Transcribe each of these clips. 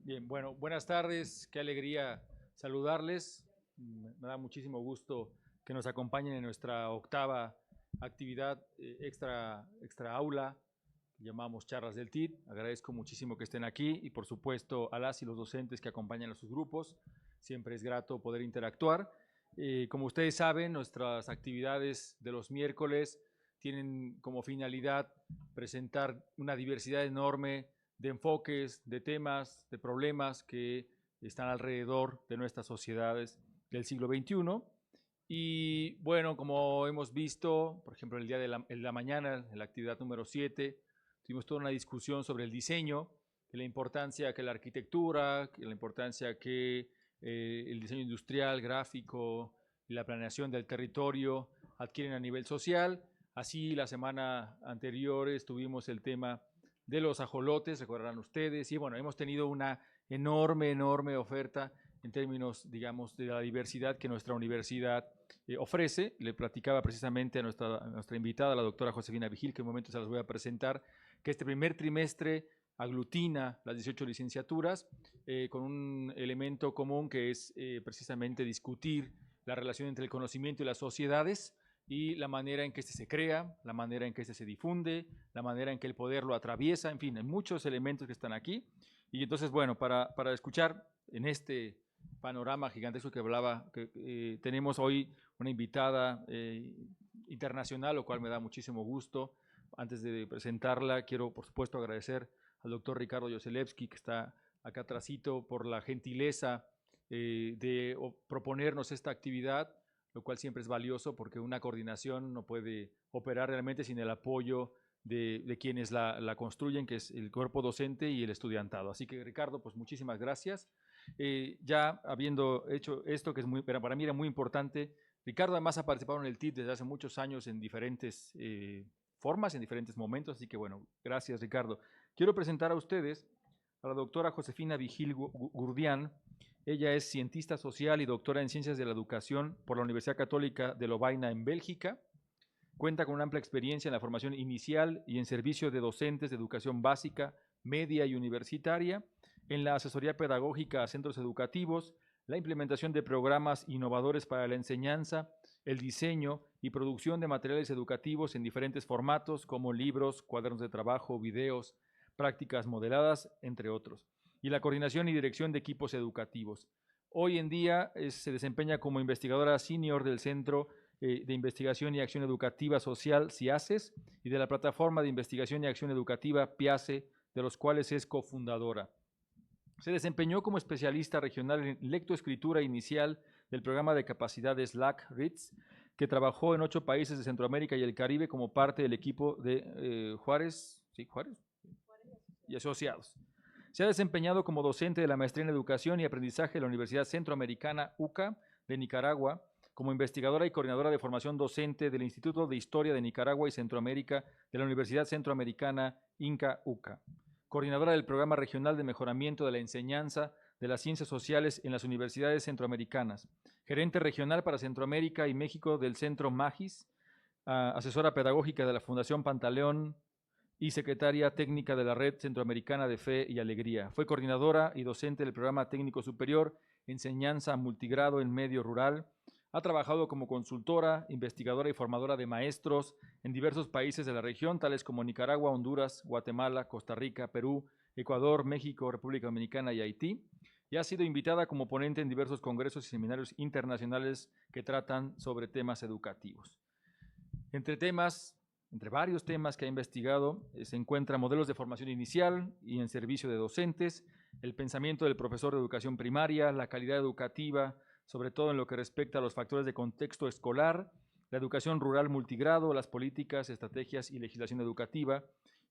Bien, bueno, buenas tardes, qué alegría saludarles. Me da muchísimo gusto que nos acompañen en nuestra octava actividad extra aula, que llamamos Charlas del TID. Agradezco muchísimo que estén aquí y por supuesto a las y los docentes que acompañan a sus grupos. Siempre es grato poder interactuar. Como ustedes saben, nuestras actividades de los miércoles tienen como finalidad presentar una diversidad enorme de enfoques, de temas, de problemas que están alrededor de nuestras sociedades del siglo XXI. Y bueno, como hemos visto, por ejemplo, el día de la mañana, en la actividad número 7, tuvimos toda una discusión sobre el diseño, la importancia que la arquitectura, la importancia que el diseño industrial, gráfico y la planeación del territorio adquieren a nivel social. Así, la semana anterior tuvimos el tema de los ajolotes, recordarán ustedes, y bueno, hemos tenido una enorme oferta en términos, digamos, de la diversidad que nuestra universidad ofrece. Le platicaba precisamente a nuestra invitada, la doctora Josefina Vigil, que en un momento se las voy a presentar, que este primer trimestre aglutina las 18 licenciaturas con un elemento común que es precisamente discutir la relación entre el conocimiento y las sociedades y la manera en que este se crea, la manera en que este se difunde, la manera en que el poder lo atraviesa, en fin, hay muchos elementos que están aquí. Y entonces, bueno, para escuchar en este panorama gigantesco que hablaba, tenemos hoy una invitada internacional, lo cual me da muchísimo gusto. Antes de presentarla, quiero, por supuesto, agradecer al doctor Ricardo Yoselewski, que está acá atrásito, por la gentileza de proponernos esta actividad, lo cual siempre es valioso porque una coordinación no puede operar realmente sin el apoyo de quienes la construyen, que es el cuerpo docente y el estudiantado. Así que, Ricardo, pues muchísimas gracias. Ya habiendo hecho esto, que es para mí era muy importante, Ricardo además ha participado en el TID desde hace muchos años en diferentes formas, en diferentes momentos, así que bueno, gracias Ricardo. Quiero presentar a ustedes a la doctora Josefina Vigil Gurdián. Ella es cientista social y doctora en Ciencias de la Educación por la Universidad Católica de Lovaina en Bélgica. Cuenta con una amplia experiencia en la formación inicial y en servicio de docentes de educación básica, media y universitaria, en la asesoría pedagógica a centros educativos, la implementación de programas innovadores para la enseñanza, el diseño y producción de materiales educativos en diferentes formatos como libros, cuadernos de trabajo, videos, prácticas modeladas, entre otros, y la coordinación y dirección de equipos educativos. Hoy en día se desempeña como investigadora senior del Centro de Investigación y Acción Educativa Social, CIACES, y de la Plataforma de Investigación y Acción Educativa, PIACE, de los cuales es cofundadora. Se desempeñó como especialista regional en lectoescritura inicial del programa de capacidades LAC-RITS, que trabajó en 8 países de Centroamérica y el Caribe como parte del equipo de Juárez y Asociados. Se ha desempeñado como docente de la maestría en Educación y Aprendizaje de la Universidad Centroamericana UCA de Nicaragua, como investigadora y coordinadora de formación docente del Instituto de Historia de Nicaragua y Centroamérica de la Universidad Centroamericana INCA-UCA, coordinadora del Programa Regional de Mejoramiento de la Enseñanza de las Ciencias Sociales en las Universidades Centroamericanas, gerente regional para Centroamérica y México del Centro MAGIS, asesora pedagógica de la Fundación Pantaleón y secretaria técnica de la Red Centroamericana de Fe y Alegría. Fue coordinadora y docente del Programa Técnico Superior Enseñanza Multigrado en Medio Rural. Ha trabajado como consultora, investigadora y formadora de maestros en diversos países de la región, tales como Nicaragua, Honduras, Guatemala, Costa Rica, Perú, Ecuador, México, República Dominicana y Haití. Y ha sido invitada como ponente en diversos congresos y seminarios internacionales que tratan sobre temas educativos. Entre varios temas que ha investigado, se encuentran modelos de formación inicial y en servicio de docentes, el pensamiento del profesor de educación primaria, la calidad educativa, sobre todo en lo que respecta a los factores de contexto escolar, la educación rural multigrado, las políticas, estrategias y legislación educativa,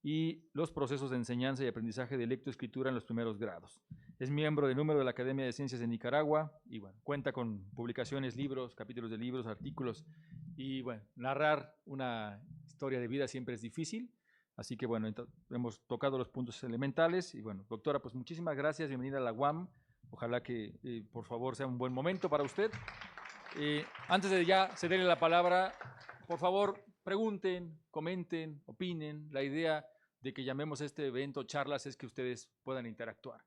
y los procesos de enseñanza y aprendizaje de lectoescritura en los primeros grados. Es miembro de número de la Academia de Ciencias de Nicaragua y bueno, cuenta con publicaciones, libros, capítulos de libros, artículos y bueno, narrar una historia de vida siempre es difícil, así que bueno, hemos tocado los puntos elementales y bueno, doctora, pues muchísimas gracias, bienvenida a la UAM, ojalá que por favor sea un buen momento para usted. Antes de ya cederle la palabra, por favor, pregunten, comenten, opinen. La idea de que llamemos a este evento charlas es que ustedes puedan interactuar.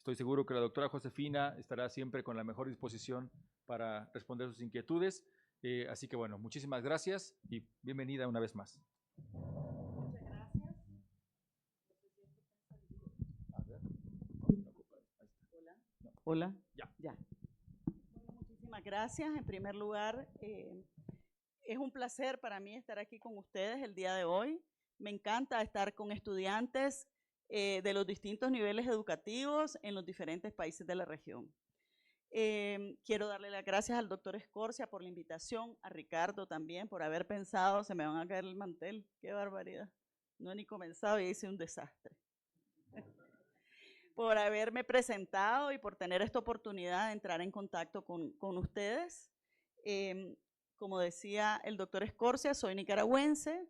Estoy seguro que la doctora Josefina estará siempre con la mejor disposición para responder sus inquietudes. Así que bueno, muchísimas gracias y bienvenida una vez más. Muchas gracias. Hola. Hola. Ya. Ya. Bueno, muchísimas gracias. En primer lugar, es un placer para mí estar aquí con ustedes el día de hoy. Me encanta estar con estudiantes de los distintos niveles educativos en los diferentes países de la región. Quiero darle las gracias al doctor Escorcia por la invitación, a Ricardo también por haber pensado, se me van a caer el mantel, qué barbaridad. No he ni comenzado y hice un desastre. Por haberme presentado y por tener esta oportunidad de entrar en contacto con ustedes. Como decía el doctor Escorcia, soy nicaragüense,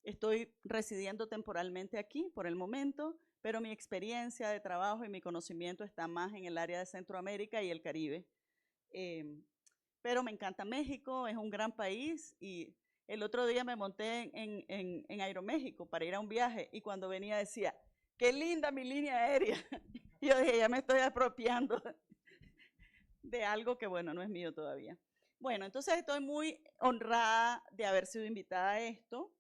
estoy residiendo temporalmente aquí por el momento, pero mi experiencia de trabajo y mi conocimiento está más en el área de Centroamérica y el Caribe. Pero me encanta México, es un gran país y el otro día me monté en Aeroméxico para ir a un viaje y cuando venía decía, qué linda mi línea aérea. Y yo dije, ya me estoy apropiando de algo que, bueno, no es mío todavía. Bueno, entonces estoy muy honrada de haber sido invitada a esto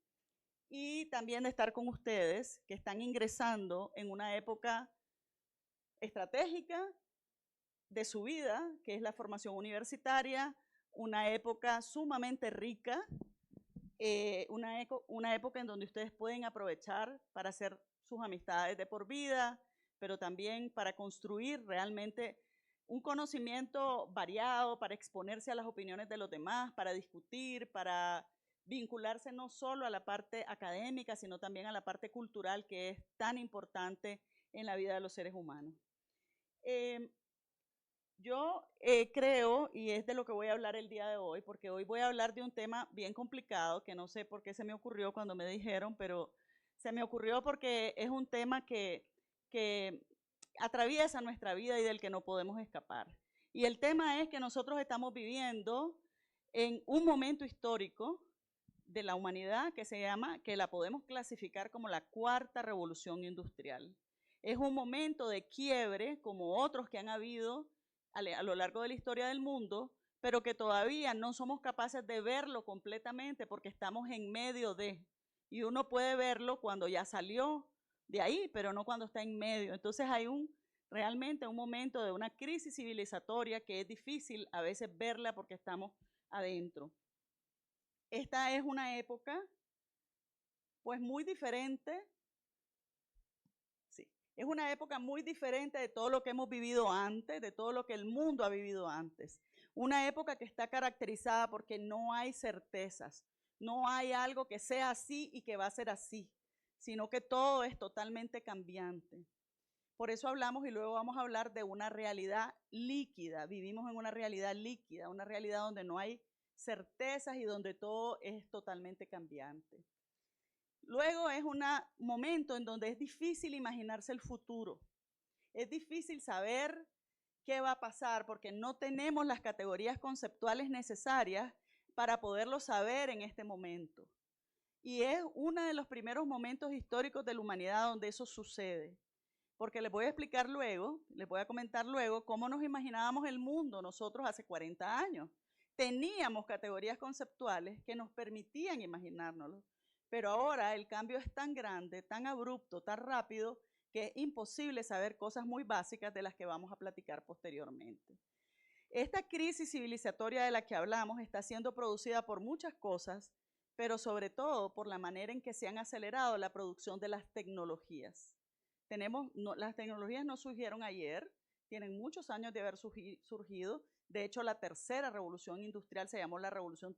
y también de estar con ustedes que están ingresando en una época estratégica de su vida, que es la formación universitaria, una época sumamente rica, una época en donde ustedes pueden aprovechar para hacer sus amistades de por vida, pero también para construir realmente un conocimiento variado, para exponerse a las opiniones de los demás, para discutir, para vincularse no solo a la parte académica, sino también a la parte cultural que es tan importante en la vida de los seres humanos. Yo creo, y es de lo que voy a hablar el día de hoy, porque hoy voy a hablar de un tema bien complicado, que no sé por qué se me ocurrió cuando me dijeron, pero se me ocurrió porque es un tema que atraviesa nuestra vida y del que no podemos escapar. Y el tema es que nosotros estamos viviendo en un momento histórico de la humanidad que se llama, que la podemos clasificar como la cuarta revolución industrial. Es un momento de quiebre, como otros que han habido a lo largo de la historia del mundo, pero que todavía no somos capaces de verlo completamente porque estamos en medio de, y uno puede verlo cuando ya salió de ahí, pero no cuando está en medio. Entonces hay realmente un momento de una crisis civilizatoria que es difícil a veces verla porque estamos adentro. Esta es una época pues muy diferente. Sí, es una época muy diferente de todo lo que hemos vivido antes, de todo lo que el mundo ha vivido antes. Una época que está caracterizada porque no hay certezas, no hay algo que sea así y que va a ser así, sino que todo es totalmente cambiante. Por eso hablamos y luego vamos a hablar de una realidad líquida. Vivimos en una realidad líquida, una realidad donde no hay certezas y donde todo es totalmente cambiante. Luego es un momento en donde es difícil imaginarse el futuro. Es difícil saber qué va a pasar porque no tenemos las categorías conceptuales necesarias para poderlo saber en este momento. Y es uno de los primeros momentos históricos de la humanidad donde eso sucede. Porque les voy a explicar luego, les voy a comentar luego cómo nos imaginábamos el mundo nosotros hace 40 años. Teníamos categorías conceptuales que nos permitían imaginárnoslo. Pero ahora el cambio es tan grande, tan abrupto, tan rápido, que es imposible saber cosas muy básicas de las que vamos a platicar posteriormente. Esta crisis civilizatoria de la que hablamos está siendo producida por muchas cosas, pero sobre todo por la manera en que se han acelerado la producción de las tecnologías. Las tecnologías no surgieron ayer, tienen muchos años de haber surgido. De hecho, la tercera revolución industrial se llamó la revolución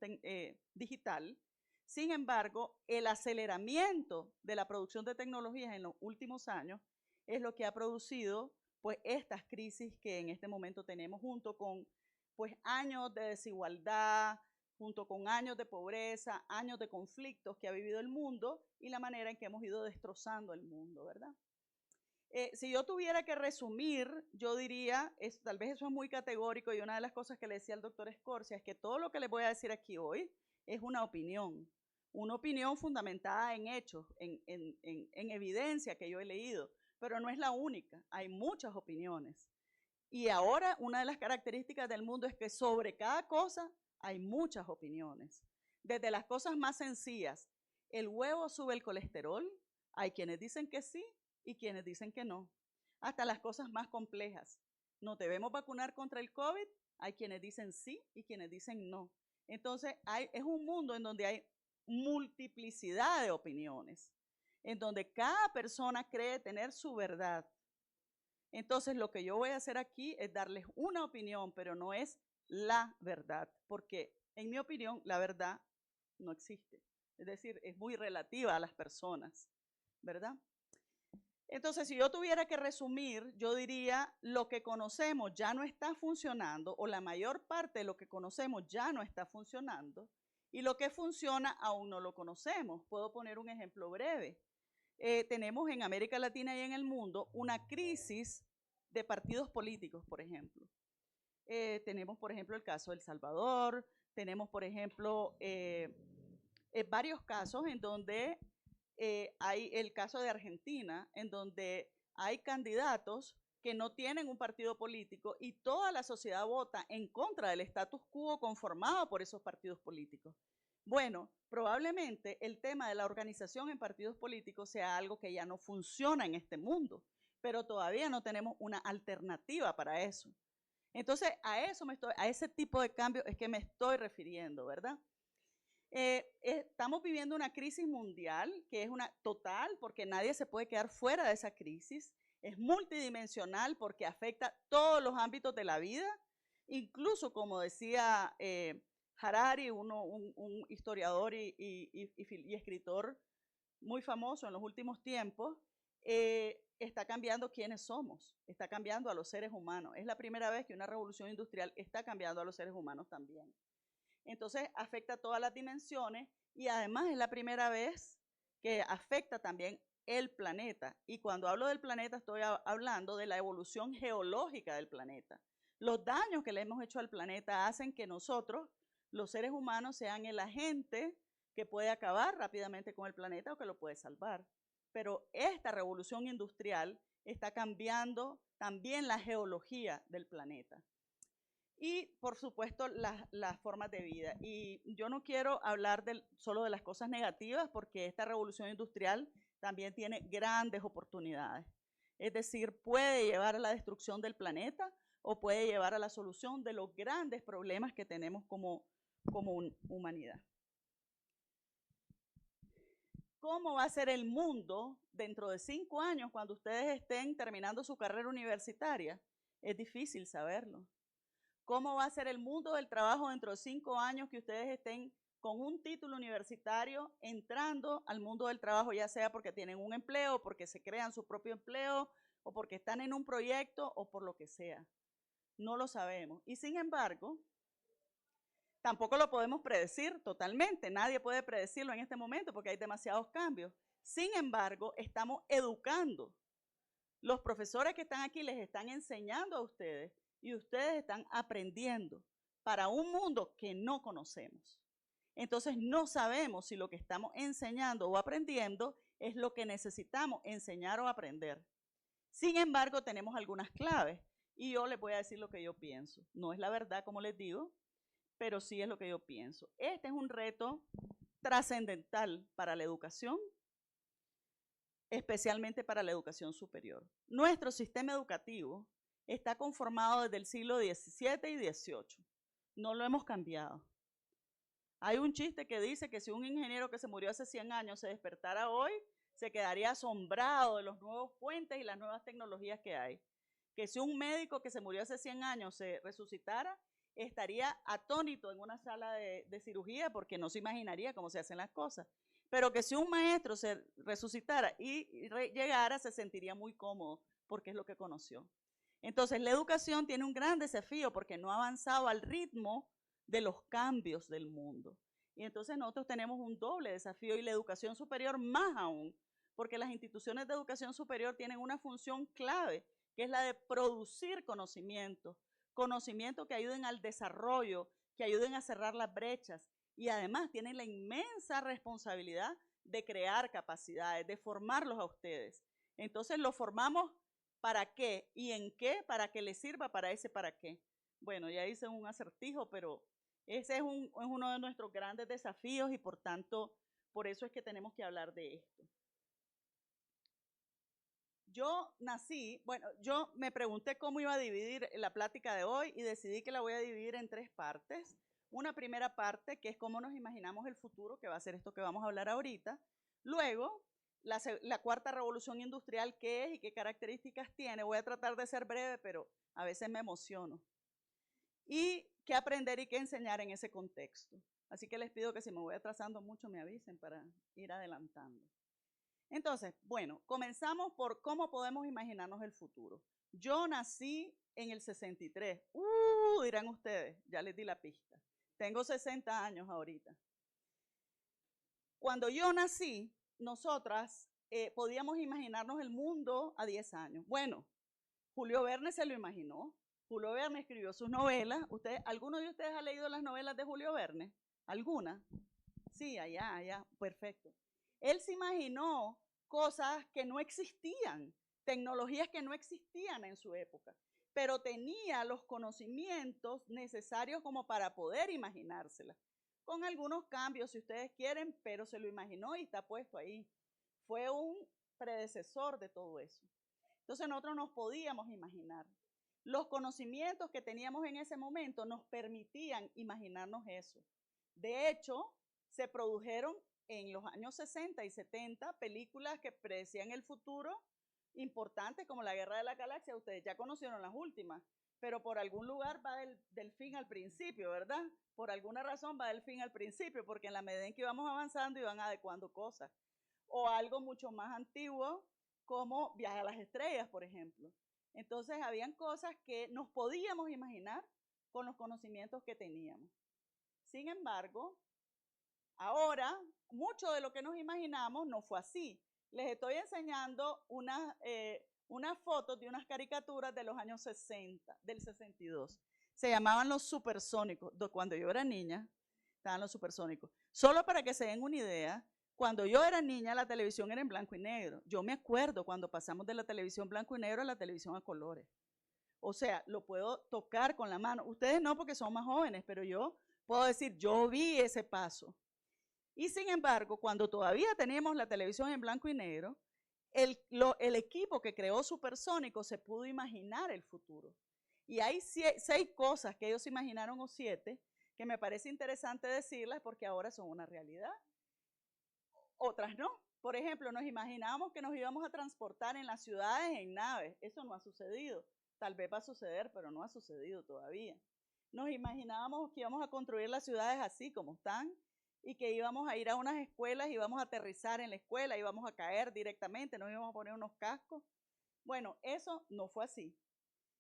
digital. Sin embargo, el aceleramiento de la producción de tecnologías en los últimos años es lo que ha producido pues, estas crisis que en este momento tenemos junto con pues, años de desigualdad, junto con años de pobreza, años de conflictos que ha vivido el mundo y la manera en que hemos ido destrozando el mundo, ¿verdad? Si yo tuviera que resumir, yo diría, tal vez eso es muy categórico y una de las cosas que le decía al doctor Escorcia es que todo lo que les voy a decir aquí hoy es una opinión fundamentada en hechos, en evidencia que yo he leído. pero no es la única, hay muchas opiniones. Y ahora una de las características del mundo es que sobre cada cosa hay muchas opiniones. Desde las cosas más sencillas, ¿el huevo sube el colesterol? Hay quienes dicen que sí y quienes dicen que no. Hasta las cosas más complejas. ¿Nos debemos vacunar contra el COVID? Hay quienes dicen sí y quienes dicen no. Entonces, es un mundo en donde hay multiplicidad de opiniones, en donde cada persona cree tener su verdad. Entonces, lo que yo voy a hacer aquí es darles una opinión, pero no es la verdad, porque en mi opinión la verdad no existe. Es decir, es muy relativa a las personas, ¿verdad? Entonces, si yo tuviera que resumir, yo diría, lo que conocemos ya no está funcionando, o la mayor parte de lo que conocemos ya no está funcionando, y lo que funciona aún no lo conocemos. Puedo poner un ejemplo breve. Tenemos en América Latina y en el mundo una crisis de partidos políticos, por ejemplo. Tenemos, por ejemplo, el caso de El Salvador, tenemos, por ejemplo, varios casos en donde hay el caso de Argentina, en donde hay candidatos que no tienen un partido político y toda la sociedad vota en contra del status quo conformado por esos partidos políticos. Bueno, probablemente el tema de la organización en partidos políticos sea algo que ya no funciona en este mundo, pero todavía no tenemos una alternativa para eso. Entonces, a ese tipo de cambio es que me estoy refiriendo, ¿verdad? Estamos viviendo una crisis mundial que es una total, porque nadie se puede quedar fuera de esa crisis. Es multidimensional porque afecta todos los ámbitos de la vida, incluso como decía Harari, un historiador y escritor muy famoso en los últimos tiempos, está cambiando quiénes somos, está cambiando a los seres humanos. Es la primera vez que una revolución industrial está cambiando a los seres humanos también. Entonces afecta todas las dimensiones y además es la primera vez que afecta también el planeta. Y cuando hablo del planeta estoy hablando de la evolución geológica del planeta. Los daños que le hemos hecho al planeta hacen que nosotros, los seres humanos, sean el agente que puede acabar rápidamente con el planeta o que lo puede salvar. Pero esta revolución industrial está cambiando también la geología del planeta. Y, por supuesto, las formas de vida. Y yo no quiero hablar solo de las cosas negativas, porque esta revolución industrial también tiene grandes oportunidades. Es decir, puede llevar a la destrucción del planeta o puede llevar a la solución de los grandes problemas que tenemos como humanidad. ¿Cómo va a ser el mundo dentro de 5 años cuando ustedes estén terminando su carrera universitaria? Es difícil saberlo. ¿Cómo va a ser el mundo del trabajo dentro de 5 años que ustedes estén con un título universitario entrando al mundo del trabajo, ya sea porque tienen un empleo, porque se crean su propio empleo, o porque están en un proyecto, o por lo que sea? No lo sabemos. Y sin embargo, tampoco lo podemos predecir totalmente. Nadie puede predecirlo en este momento porque hay demasiados cambios. Sin embargo, estamos educando. Los profesores que están aquí les están enseñando a ustedes y ustedes están aprendiendo para un mundo que no conocemos. Entonces no sabemos si lo que estamos enseñando o aprendiendo es lo que necesitamos enseñar o aprender. Sin embargo, tenemos algunas claves y yo les voy a decir lo que yo pienso. No es la verdad, como les digo, pero sí es lo que yo pienso. Este es un reto trascendental para la educación, especialmente para la educación superior. Nuestro sistema educativo está conformado desde el siglo XVII y XVIII. No lo hemos cambiado. Hay un chiste que dice que si un ingeniero que se murió hace 100 años se despertara hoy, se quedaría asombrado de los nuevos puentes y las nuevas tecnologías que hay. Que si un médico que se murió hace 100 años se resucitara, estaría atónito en una sala de cirugía porque no se imaginaría cómo se hacen las cosas. Pero que si un maestro se resucitara y llegara, se sentiría muy cómodo porque es lo que conoció. Entonces, la educación tiene un gran desafío porque no ha avanzado al ritmo de los cambios del mundo. Y entonces nosotros tenemos un doble desafío, y la educación superior más aún, porque las instituciones de educación superior tienen una función clave, que es la de producir conocimiento que ayuden al desarrollo, que ayuden a cerrar las brechas, y además tienen la inmensa responsabilidad de crear capacidades, de formarlos a ustedes. Entonces lo formamos ¿para qué? ¿Y en qué? Para que le sirva para ese para qué. Bueno, ya hice un acertijo, pero ese es uno de nuestros grandes desafíos y por tanto, por eso es que tenemos que hablar de esto. Yo nací, bueno, yo me pregunté cómo iba a dividir la plática de hoy y decidí que la voy a dividir en 3 partes. Una primera parte, que es cómo nos imaginamos el futuro, que va a ser esto que vamos a hablar ahorita. Luego, la cuarta revolución industrial, qué es y qué características tiene. Voy a tratar de ser breve, pero a veces me emociono. Y qué aprender y qué enseñar en ese contexto. Así que les pido que si me voy atrasando mucho me avisen para ir adelantando. Entonces, bueno, comenzamos por cómo podemos imaginarnos el futuro. Yo nací en el 63. Dirán ustedes, ya les di la pista. Tengo 60 años ahorita. Cuando yo nací, nosotras podíamos imaginarnos el mundo a 10 años. Bueno, Julio Verne se lo imaginó. Julio Verne escribió sus novelas. ¿Alguno de ustedes ha leído las novelas de Julio Verne? ¿Alguna? Sí, allá, perfecto. Él se imaginó cosas que no existían, tecnologías que no existían en su época, pero tenía los conocimientos necesarios como para poder imaginárselas, con algunos cambios si ustedes quieren, pero se lo imaginó y está puesto ahí. Fue un predecesor de todo eso. Entonces nosotros nos podíamos imaginar. Los conocimientos que teníamos en ese momento nos permitían imaginarnos eso. De hecho, se produjeron en los años 60 y 70 películas que predecían el futuro importantes como La Guerra de la Galaxia. Ustedes ya conocieron las últimas, pero por algún lugar va del fin al principio, ¿verdad? Por alguna razón va del fin al principio, porque en la medida en que íbamos avanzando iban adecuando cosas. O algo mucho más antiguo como Viaje a las Estrellas, por ejemplo. Entonces habían cosas que nos podíamos imaginar con los conocimientos que teníamos. Sin embargo, ahora, mucho de lo que nos imaginamos no fue así. Les estoy enseñando unas fotos de unas caricaturas de los años 60, del 62. Se llamaban los supersónicos. Cuando yo era niña, estaban los supersónicos. Solo para que se den una idea, cuando yo era niña, la televisión era en blanco y negro. Yo me acuerdo cuando pasamos de la televisión blanco y negro a la televisión a colores. O sea, lo puedo tocar con la mano. Ustedes no, porque son más jóvenes, pero yo puedo decir, yo vi ese paso. Y sin embargo, cuando todavía teníamos la televisión en blanco y negro, el equipo que creó Supersónico se pudo imaginar el futuro. Y hay 6 cosas que ellos imaginaron, o 7, que me parece interesante decirlas porque ahora son una realidad. Otras no. Por ejemplo, nos imaginábamos que nos íbamos a transportar en las ciudades en naves. Eso no ha sucedido. Tal vez va a suceder, pero no ha sucedido todavía. Nos imaginábamos que íbamos a construir las ciudades así como están y que íbamos a ir a unas escuelas y íbamos a aterrizar en la escuela, íbamos a caer directamente, nos íbamos a poner unos cascos. Bueno, eso no fue así.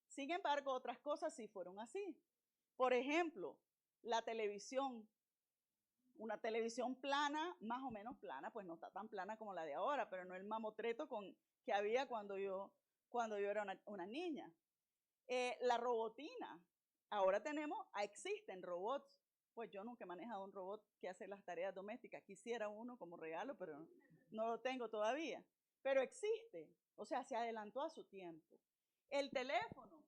Sin embargo, otras cosas sí fueron así. Por ejemplo, la televisión. Una televisión plana, más o menos plana, pues no está tan plana como la de ahora, pero no el mamotreto que había cuando yo era una niña. La robotina. Ahora existen robots. Pues yo nunca he manejado un robot que hace las tareas domésticas. Quisiera uno como regalo, pero no lo tengo todavía. Pero existe. O sea, se adelantó a su tiempo. El teléfono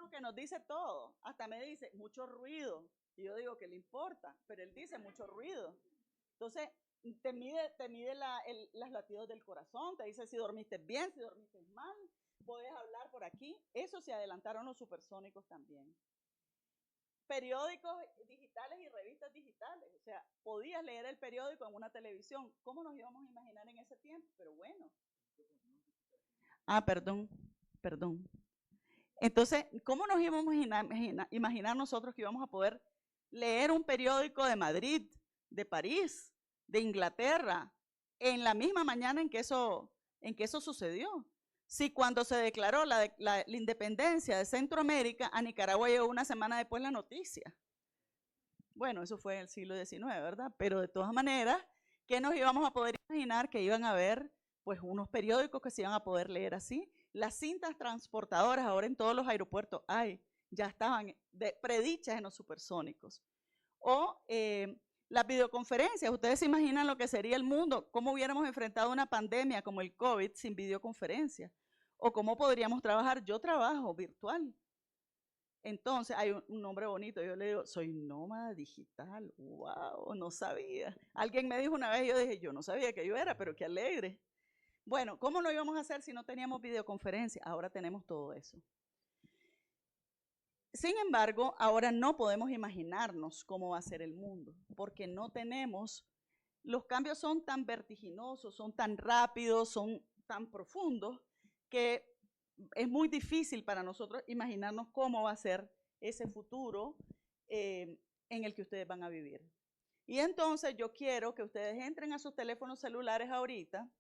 que nos dice todo. Hasta me dice, mucho ruido. Y yo digo que le importa, pero él dice mucho ruido. Entonces, te mide los latidos del corazón, te dice si dormiste bien, si dormiste mal, puedes hablar por aquí. Eso se adelantaron los supersónicos también. Periódicos digitales y revistas digitales. O sea, podías leer el periódico en una televisión. ¿Cómo nos íbamos a imaginar en ese tiempo? Pero bueno. Perdón. Entonces, ¿cómo nos íbamos a imaginar nosotros que íbamos a poder leer un periódico de Madrid, de París, de Inglaterra, en la misma mañana en que eso sucedió? Si cuando se declaró la independencia de Centroamérica, a Nicaragua llegó una semana después la noticia. Bueno, eso fue en el siglo XIX, ¿verdad? Pero de todas maneras, ¿qué nos íbamos a poder imaginar? Que iban a haber pues unos periódicos que se iban a poder leer así. Las cintas transportadoras ahora en todos los aeropuertos ya estaban predichas en los supersónicos. O Las videoconferencias, ustedes se imaginan lo que sería el mundo, cómo hubiéramos enfrentado una pandemia como el COVID sin videoconferencias, o cómo podríamos trabajar. Yo trabajo virtual. Entonces, hay un nombre bonito, yo le digo, soy nómada digital. ¡Wow! No sabía. Alguien me dijo una vez, yo dije, yo no sabía que yo era, pero qué alegre. Bueno, ¿cómo lo íbamos a hacer si no teníamos videoconferencia? Ahora tenemos todo eso. Sin embargo, ahora no podemos imaginarnos cómo va a ser el mundo, porque no tenemos, los cambios son tan vertiginosos, son tan rápidos, son tan profundos, que es muy difícil para nosotros imaginarnos cómo va a ser ese futuro en el que ustedes van a vivir. Y entonces yo quiero que ustedes entren a sus teléfonos celulares ahorita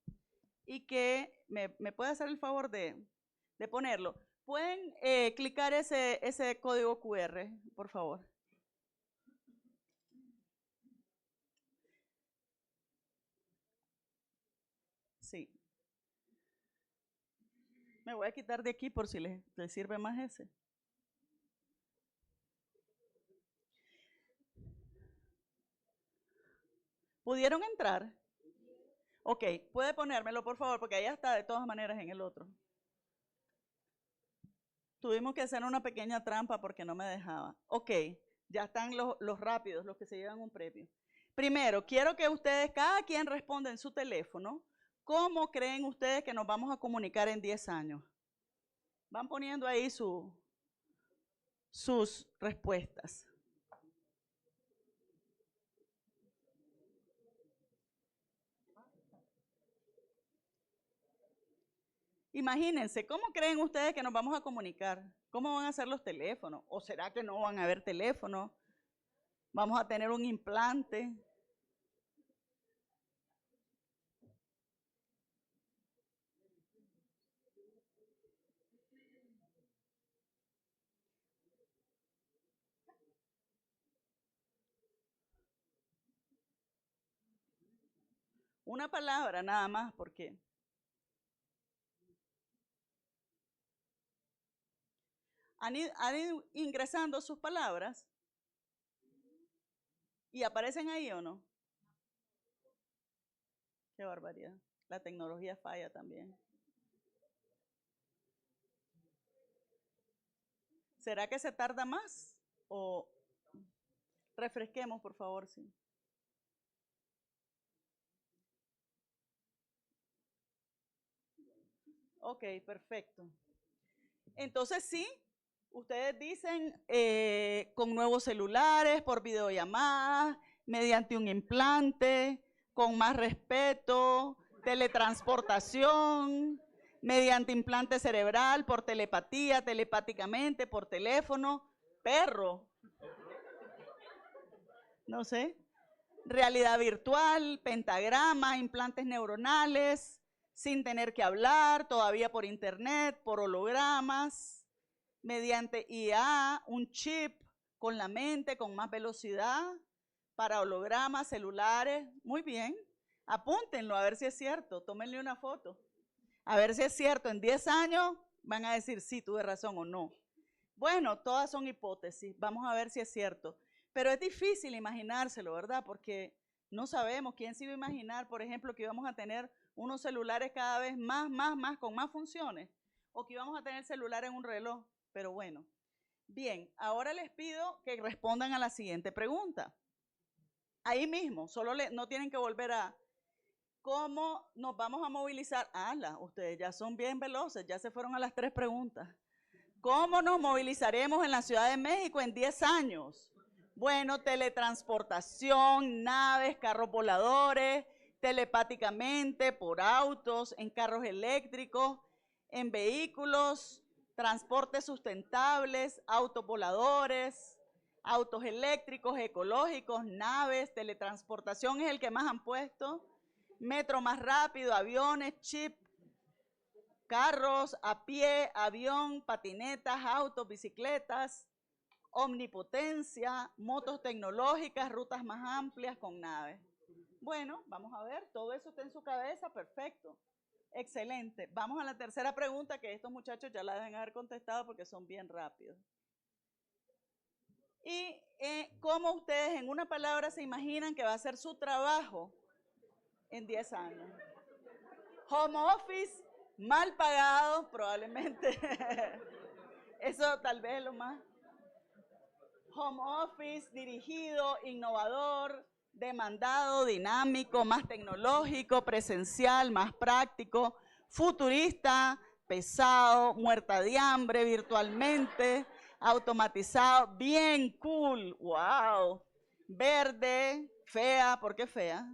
y que me puede hacer el favor de ponerlo. ¿Pueden clicar ese código QR, por favor? Sí. Me voy a quitar de aquí por si les sirve más ese. ¿Pudieron entrar? Ok, puede ponérmelo por favor, porque allá está de todas maneras en el otro. Tuvimos que hacer una pequeña trampa porque no me dejaba. Ok, ya están los rápidos, los que se llevan un premio. Primero, quiero que ustedes, cada quien responda en su teléfono, ¿cómo creen ustedes que nos vamos a comunicar en 10 años? Van poniendo ahí sus respuestas. Imagínense, ¿cómo creen ustedes que nos vamos a comunicar? ¿Cómo van a ser los teléfonos? ¿O será que no van a haber teléfonos? ¿Vamos a tener un implante? Una palabra nada más, porque han ido ingresando sus palabras y aparecen ahí o no. Qué barbaridad. La tecnología falla también. ¿Será que se tarda más? O refresquemos, por favor, sí. Ok, perfecto. Entonces sí, ustedes dicen con nuevos celulares, por videollamadas, mediante un implante, con más respeto, teletransportación, mediante implante cerebral, por telepatía, telepáticamente, por teléfono, perro, no sé, realidad virtual, pentagrama, implantes neuronales, sin tener que hablar, todavía por internet, por hologramas, mediante IA, un chip con la mente, con más velocidad, para hologramas, celulares. Muy bien, apúntenlo a ver si es cierto, tómenle una foto. A ver si es cierto, en 10 años van a decir sí, tuve razón o no. Bueno, todas son hipótesis, vamos a ver si es cierto. Pero es difícil imaginárselo, ¿verdad? Porque no sabemos quién se iba a imaginar, por ejemplo, que íbamos a tener unos celulares cada vez más, con más funciones, o que íbamos a tener celular en un reloj. Pero bueno, bien, ahora les pido que respondan a la siguiente pregunta. Ahí mismo, solo no tienen que volver a... ¿Cómo nos vamos a movilizar? Ustedes ya son bien veloces, ya se fueron a las 3 preguntas. ¿Cómo nos movilizaremos en la Ciudad de México en 10 años? Bueno, teletransportación, naves, carros voladores, telepáticamente, por autos, en carros eléctricos, en vehículos, transportes sustentables, autos voladores, autos eléctricos, ecológicos, naves, teletransportación es el que más han puesto, metro más rápido, aviones, chip, carros, a pie, avión, patinetas, autos, bicicletas, omnipotencia, motos tecnológicas, rutas más amplias con naves. Bueno, vamos a ver, todo eso está en su cabeza, perfecto. Excelente. Vamos a la tercera pregunta, que estos muchachos ya la deben haber contestado porque son bien rápidos. Y cómo ustedes en una palabra se imaginan que va a ser su trabajo en 10 años. Home office, mal pagado, probablemente. Eso tal vez es lo más. Home office, dirigido, innovador, demandado, dinámico, más tecnológico, presencial, más práctico, futurista, pesado, muerta de hambre virtualmente, automatizado, bien cool, wow, verde, fea, ¿por qué fea?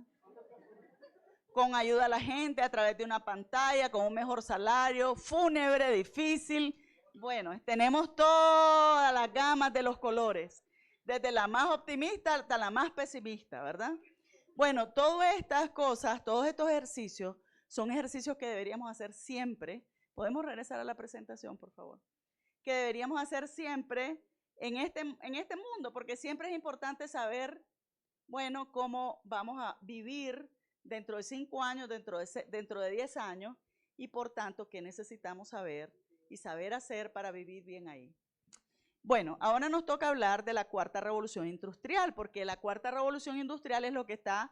Con ayuda a la gente a través de una pantalla, con un mejor salario, fúnebre, difícil. Bueno, tenemos todas las gamas de los colores, desde la más optimista hasta la más pesimista, ¿verdad? Bueno, todas estas cosas, todos estos ejercicios, son ejercicios que deberíamos hacer siempre. ¿Podemos regresar a la presentación, por favor? Que deberíamos hacer siempre en este mundo, porque siempre es importante saber, bueno, cómo vamos a vivir dentro de 5 años, dentro de 10 años, y por tanto, qué necesitamos saber y saber hacer para vivir bien ahí. Bueno, ahora nos toca hablar de la cuarta revolución industrial, porque la cuarta revolución industrial es lo que está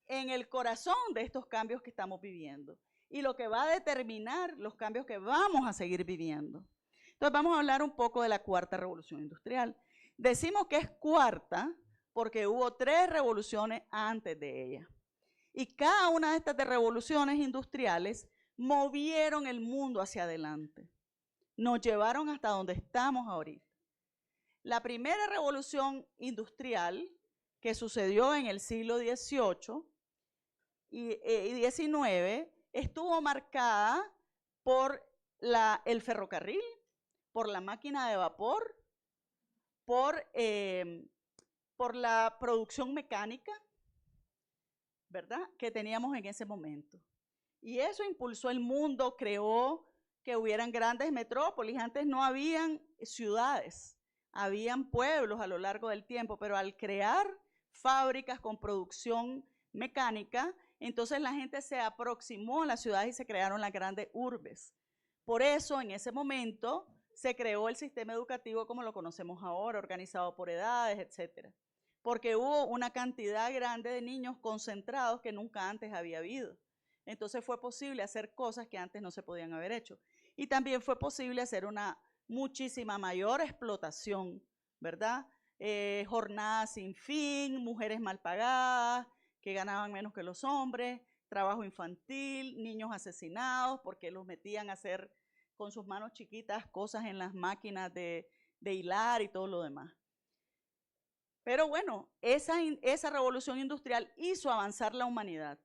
en el corazón de estos cambios que estamos viviendo y lo que va a determinar los cambios que vamos a seguir viviendo. Entonces vamos a hablar un poco de la cuarta revolución industrial. Decimos que es cuarta porque hubo 3 revoluciones antes de ella. Y cada una de estas revoluciones industriales movieron el mundo hacia adelante. Nos llevaron hasta donde estamos ahorita. La primera revolución industrial que sucedió en el siglo XVIII y XIX estuvo marcada por el ferrocarril, por la máquina de vapor, por la producción mecánica, ¿verdad?, que teníamos en ese momento. Y eso impulsó el mundo, creó que hubieran grandes metrópolis. Antes no habían ciudades, habían pueblos a lo largo del tiempo, pero al crear fábricas con producción mecánica, entonces la gente se aproximó a las ciudades y se crearon las grandes urbes. Por eso, en ese momento, se creó el sistema educativo como lo conocemos ahora, organizado por edades, etcétera, porque hubo una cantidad grande de niños concentrados que nunca antes había habido. Entonces fue posible hacer cosas que antes no se podían haber hecho. Y también fue posible hacer una muchísima mayor explotación, ¿verdad? Jornadas sin fin, mujeres mal pagadas, que ganaban menos que los hombres, trabajo infantil, niños asesinados porque los metían a hacer con sus manos chiquitas cosas en las máquinas de hilar y todo lo demás. Pero bueno, esa revolución industrial hizo avanzar la humanidad.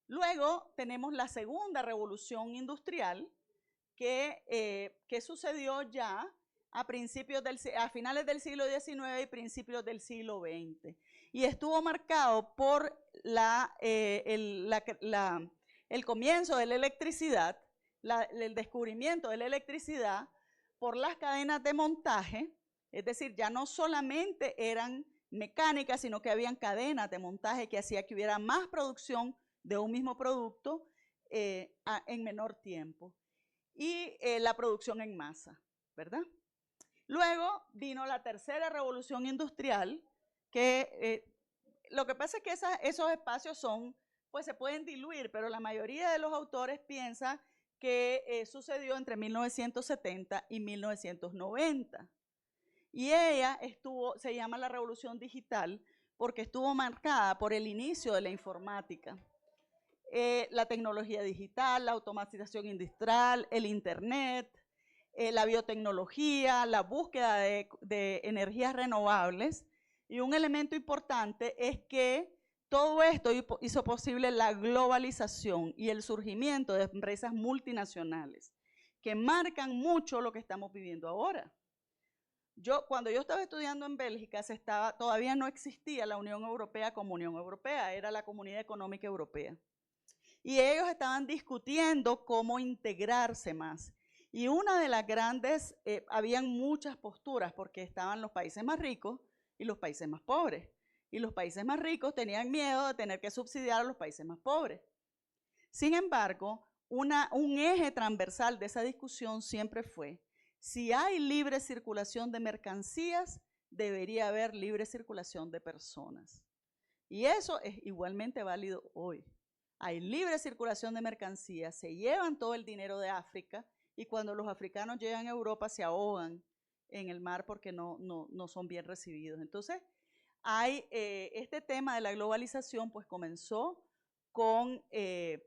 Luego tenemos la segunda revolución industrial que sucedió ya a finales del siglo XIX y principios del siglo XX. Y estuvo marcado por el comienzo de la electricidad, el descubrimiento de la electricidad por las cadenas de montaje. Es decir, ya no solamente eran mecánicas, sino que habían cadenas de montaje que hacía que hubiera más producción de un mismo producto en menor tiempo. Y la producción en masa, ¿verdad? Luego vino la tercera revolución industrial, que lo que pasa es que esos espacios pues se pueden diluir, pero la mayoría de los autores piensa que sucedió entre 1970 y 1990. Y ella se llama la revolución digital porque estuvo marcada por el inicio de la informática, la tecnología digital, la automatización industrial, el internet, la biotecnología, la búsqueda de energías renovables. Y un elemento importante es que todo esto hizo posible la globalización y el surgimiento de empresas multinacionales que marcan mucho lo que estamos viviendo ahora. Cuando yo estaba estudiando en Bélgica, todavía no existía la Unión Europea como Unión Europea, era la Comunidad Económica Europea. Y ellos estaban discutiendo cómo integrarse más. Y una de las grandes, habían muchas posturas porque estaban los países más ricos y los países más pobres. Y los países más ricos tenían miedo de tener que subsidiar a los países más pobres. Sin embargo, un eje transversal de esa discusión siempre fue Si hay libre circulación de mercancías, debería haber libre circulación de personas. Y eso es igualmente válido hoy. Hay libre circulación de mercancías, se llevan todo el dinero de África y cuando los africanos llegan a Europa se ahogan en el mar porque no son bien recibidos. Entonces, hay este tema de la globalización, pues comenzó con el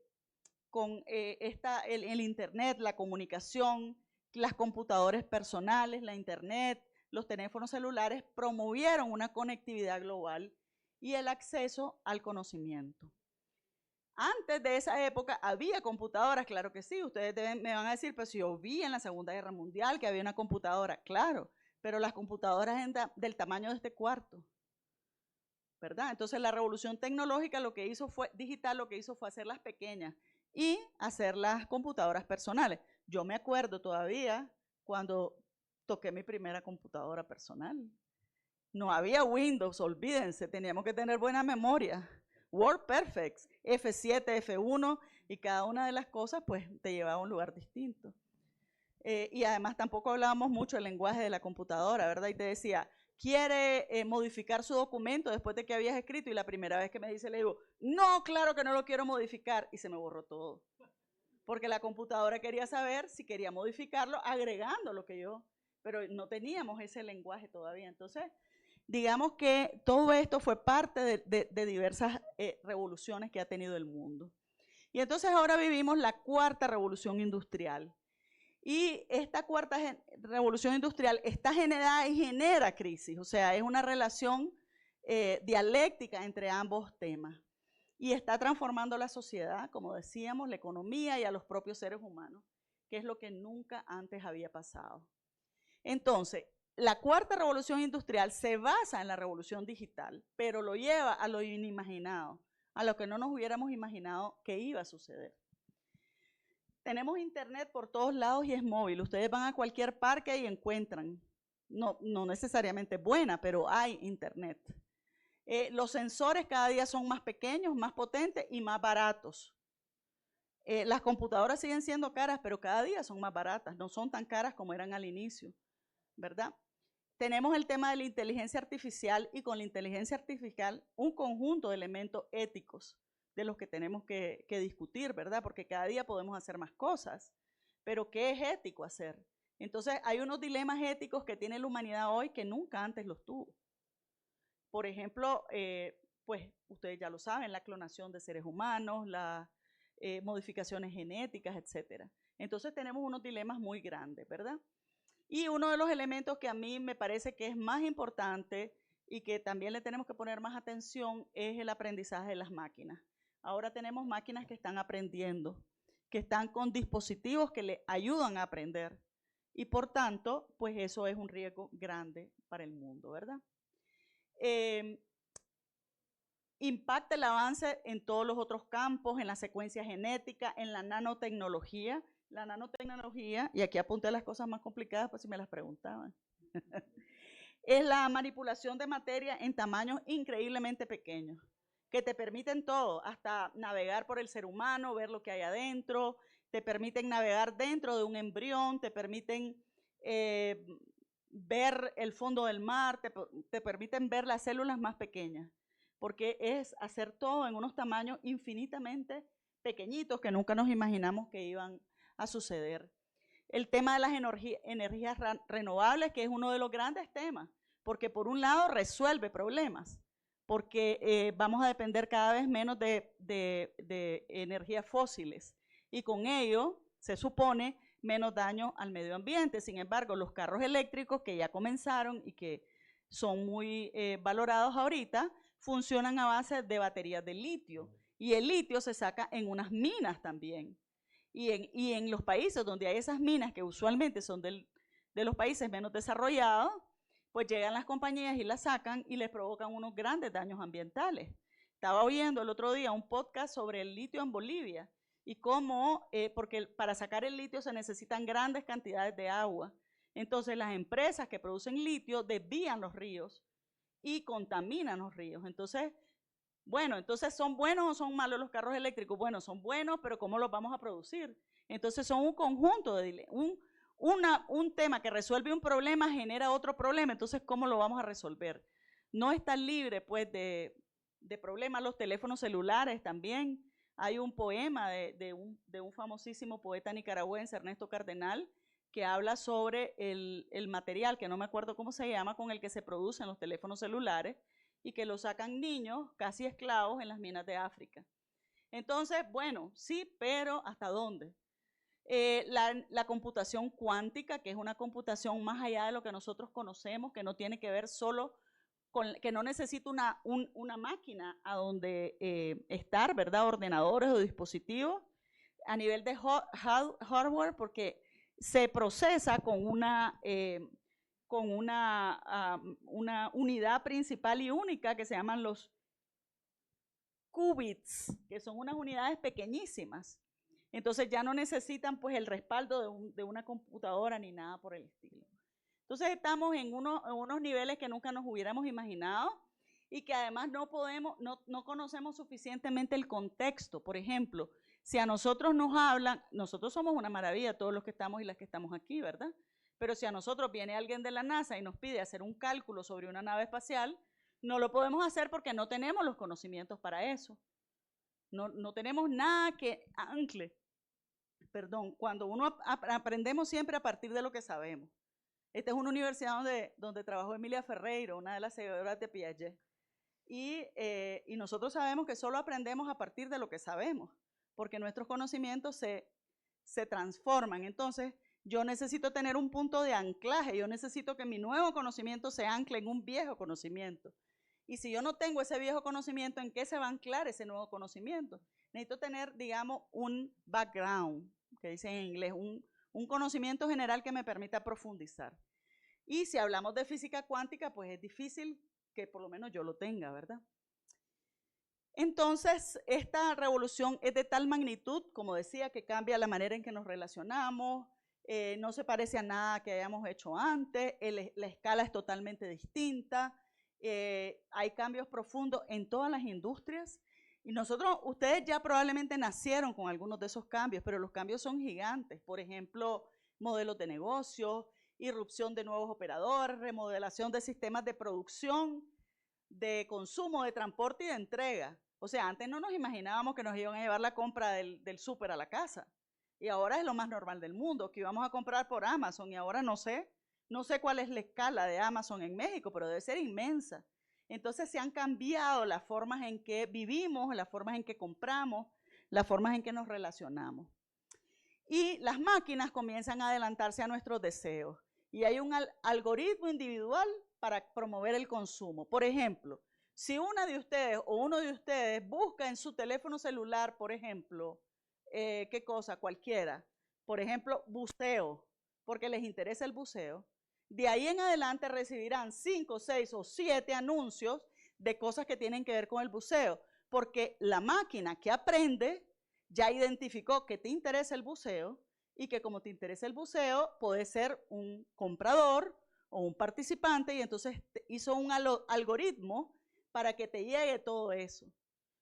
internet, la comunicación, las computadoras personales, la internet, los teléfonos celulares promovieron una conectividad global y el acceso al conocimiento. Antes de esa época había computadoras, claro que sí, ustedes me van a decir, pues si yo vi en la Segunda Guerra Mundial que había una computadora, claro, pero las computadoras del tamaño de este cuarto, ¿verdad? Entonces la revolución tecnológica digital lo que hizo fue hacerlas pequeñas y hacer las computadoras personales. Yo me acuerdo todavía cuando toqué mi primera computadora personal. No había Windows, olvídense, teníamos que tener buena memoria. WordPerfect, F7, F1 y cada una de las cosas pues te llevaba a un lugar distinto. Y además tampoco hablábamos mucho el lenguaje de la computadora, ¿verdad? Y te decía, quiere modificar su documento después de que habías escrito y la primera vez que me dice, le digo, no, claro que no lo quiero modificar y se me borró todo. Porque la computadora quería saber si quería modificarlo agregando lo que yo, pero no teníamos ese lenguaje todavía. Entonces, digamos que todo esto fue parte de diversas revoluciones que ha tenido el mundo. Y entonces ahora vivimos la cuarta revolución industrial. Y esta cuarta revolución industrial está generada y genera crisis, o sea, es una relación dialéctica entre ambos temas. Y está transformando la sociedad, como decíamos, la economía y a los propios seres humanos, que es lo que nunca antes había pasado. Entonces, la cuarta revolución industrial se basa en la revolución digital, pero lo lleva a lo inimaginado, a lo que no nos hubiéramos imaginado que iba a suceder. Tenemos internet por todos lados y es móvil. Ustedes van a cualquier parque y encuentran, no necesariamente buena, pero hay internet. Los sensores cada día son más pequeños, más potentes y más baratos. Las computadoras siguen siendo caras, pero cada día son más baratas, no son tan caras como eran al inicio, ¿verdad? Tenemos el tema de la inteligencia artificial y con la inteligencia artificial un conjunto de elementos éticos de los que tenemos que discutir, ¿verdad? Porque cada día podemos hacer más cosas, pero ¿qué es ético hacer? Entonces hay unos dilemas éticos que tiene la humanidad hoy que nunca antes los tuvo. Por ejemplo, pues ustedes ya lo saben, la clonación de seres humanos, las modificaciones genéticas, etc. Entonces tenemos unos dilemas muy grandes, ¿verdad? Y uno de los elementos que a mí me parece que es más importante y que también le tenemos que poner más atención es el aprendizaje de las máquinas. Ahora tenemos máquinas que están aprendiendo, que están con dispositivos que le ayudan a aprender. Y por tanto, pues eso es un riesgo grande para el mundo, ¿verdad? Impacta el avance en todos los otros campos, en la secuencia genética, en la nanotecnología. La nanotecnología, y aquí apunté las cosas más complicadas por si me las preguntaban, es la manipulación de materia en tamaños increíblemente pequeños, que te permiten todo, hasta navegar por el ser humano, ver lo que hay adentro, te permiten navegar dentro de un embrión, te permiten ver el fondo del mar, te permiten ver las células más pequeñas, porque es hacer todo en unos tamaños infinitamente pequeñitos que nunca nos imaginamos que iban a suceder. El tema de las energías renovables, que es uno de los grandes temas, porque por un lado resuelve problemas, porque vamos a depender cada vez menos de energías fósiles y con ello se supone menos daño al medio ambiente. Sin embargo, los carros eléctricos que ya comenzaron y que son muy valorados ahorita, funcionan a base de baterías de litio y el litio se saca en unas minas también. Y en los países donde hay esas minas, que usualmente son de los países menos desarrollados, pues llegan las compañías y las sacan y les provocan unos grandes daños ambientales. Estaba oyendo el otro día un podcast sobre el litio en Bolivia y cómo, porque para sacar el litio se necesitan grandes cantidades de agua. Entonces las empresas que producen litio desvían los ríos y contaminan los ríos. Entonces, bueno, entonces ¿son buenos o son malos los carros eléctricos? Bueno, son buenos, pero ¿cómo los vamos a producir? Entonces son un conjunto de un tema que resuelve un problema genera otro problema, entonces ¿cómo lo vamos a resolver? No están libres pues de problemas los teléfonos celulares también. Hay un poema de un famosísimo poeta nicaragüense, Ernesto Cardenal, que habla sobre el material, que no me acuerdo cómo se llama, con el que se producen los teléfonos celulares y que lo sacan niños casi esclavos en las minas de África. Entonces, bueno, sí, pero ¿hasta dónde? La computación cuántica, que es una computación más allá de lo que nosotros conocemos, que no tiene que ver solo con, que no necesita una máquina a donde estar, ¿verdad? Ordenadores o dispositivos a nivel de hardware, porque se procesa con una unidad principal y única que se llaman los qubits, que son unas unidades pequeñísimas. Entonces ya no necesitan pues el respaldo de una computadora ni nada por el estilo. Entonces estamos en unos niveles que nunca nos hubiéramos imaginado y que además no conocemos suficientemente el contexto. Por ejemplo, si a nosotros nos hablan, nosotros somos una maravilla, todos los que estamos y las que estamos aquí, ¿verdad? Pero si a nosotros viene alguien de la NASA y nos pide hacer un cálculo sobre una nave espacial, no lo podemos hacer porque no tenemos los conocimientos para eso. No tenemos nada que ancle. Perdón, cuando uno aprendemos siempre a partir de lo que sabemos. Esta es una universidad donde trabajó Emilia Ferreiro, una de las seguidoras de Piaget. Y nosotros sabemos que solo aprendemos a partir de lo que sabemos, porque nuestros conocimientos se transforman. Entonces, yo necesito tener un punto de anclaje, yo necesito que mi nuevo conocimiento se ancle en un viejo conocimiento. Y si yo no tengo ese viejo conocimiento, ¿en qué se va a anclar ese nuevo conocimiento? Necesito tener, digamos, un background, que dicen en inglés, un conocimiento general que me permita profundizar. Y si hablamos de física cuántica, pues es difícil que por lo menos yo lo tenga, ¿verdad? Entonces, esta revolución es de tal magnitud, como decía, que cambia la manera en que nos relacionamos, no se parece a nada que hayamos hecho antes, la escala es totalmente distinta, hay cambios profundos en todas las industrias. Y ustedes ya probablemente nacieron con algunos de esos cambios, pero los cambios son gigantes. Por ejemplo, modelos de negocio, irrupción de nuevos operadores, remodelación de sistemas de producción, de consumo, de transporte y de entrega. O sea, antes no nos imaginábamos que nos iban a llevar la compra del súper a la casa. Y ahora es lo más normal del mundo, que íbamos a comprar por Amazon y ahora no sé cuál es la escala de Amazon en México, pero debe ser inmensa. Entonces se han cambiado las formas en que vivimos, las formas en que compramos, las formas en que nos relacionamos. Y las máquinas comienzan a adelantarse a nuestros deseos. Y hay un algoritmo individual para promover el consumo. Por ejemplo, si una de ustedes o uno de ustedes busca en su teléfono celular, por ejemplo, ¿qué cosa? Cualquiera. Por ejemplo, buceo, porque les interesa el buceo. De ahí en adelante recibirán 5, 6 o 7 anuncios de cosas que tienen que ver con el buceo, porque la máquina que aprende ya identificó que te interesa el buceo y que como te interesa el buceo, puedes ser un comprador o un participante y entonces hizo un algoritmo para que te llegue todo eso.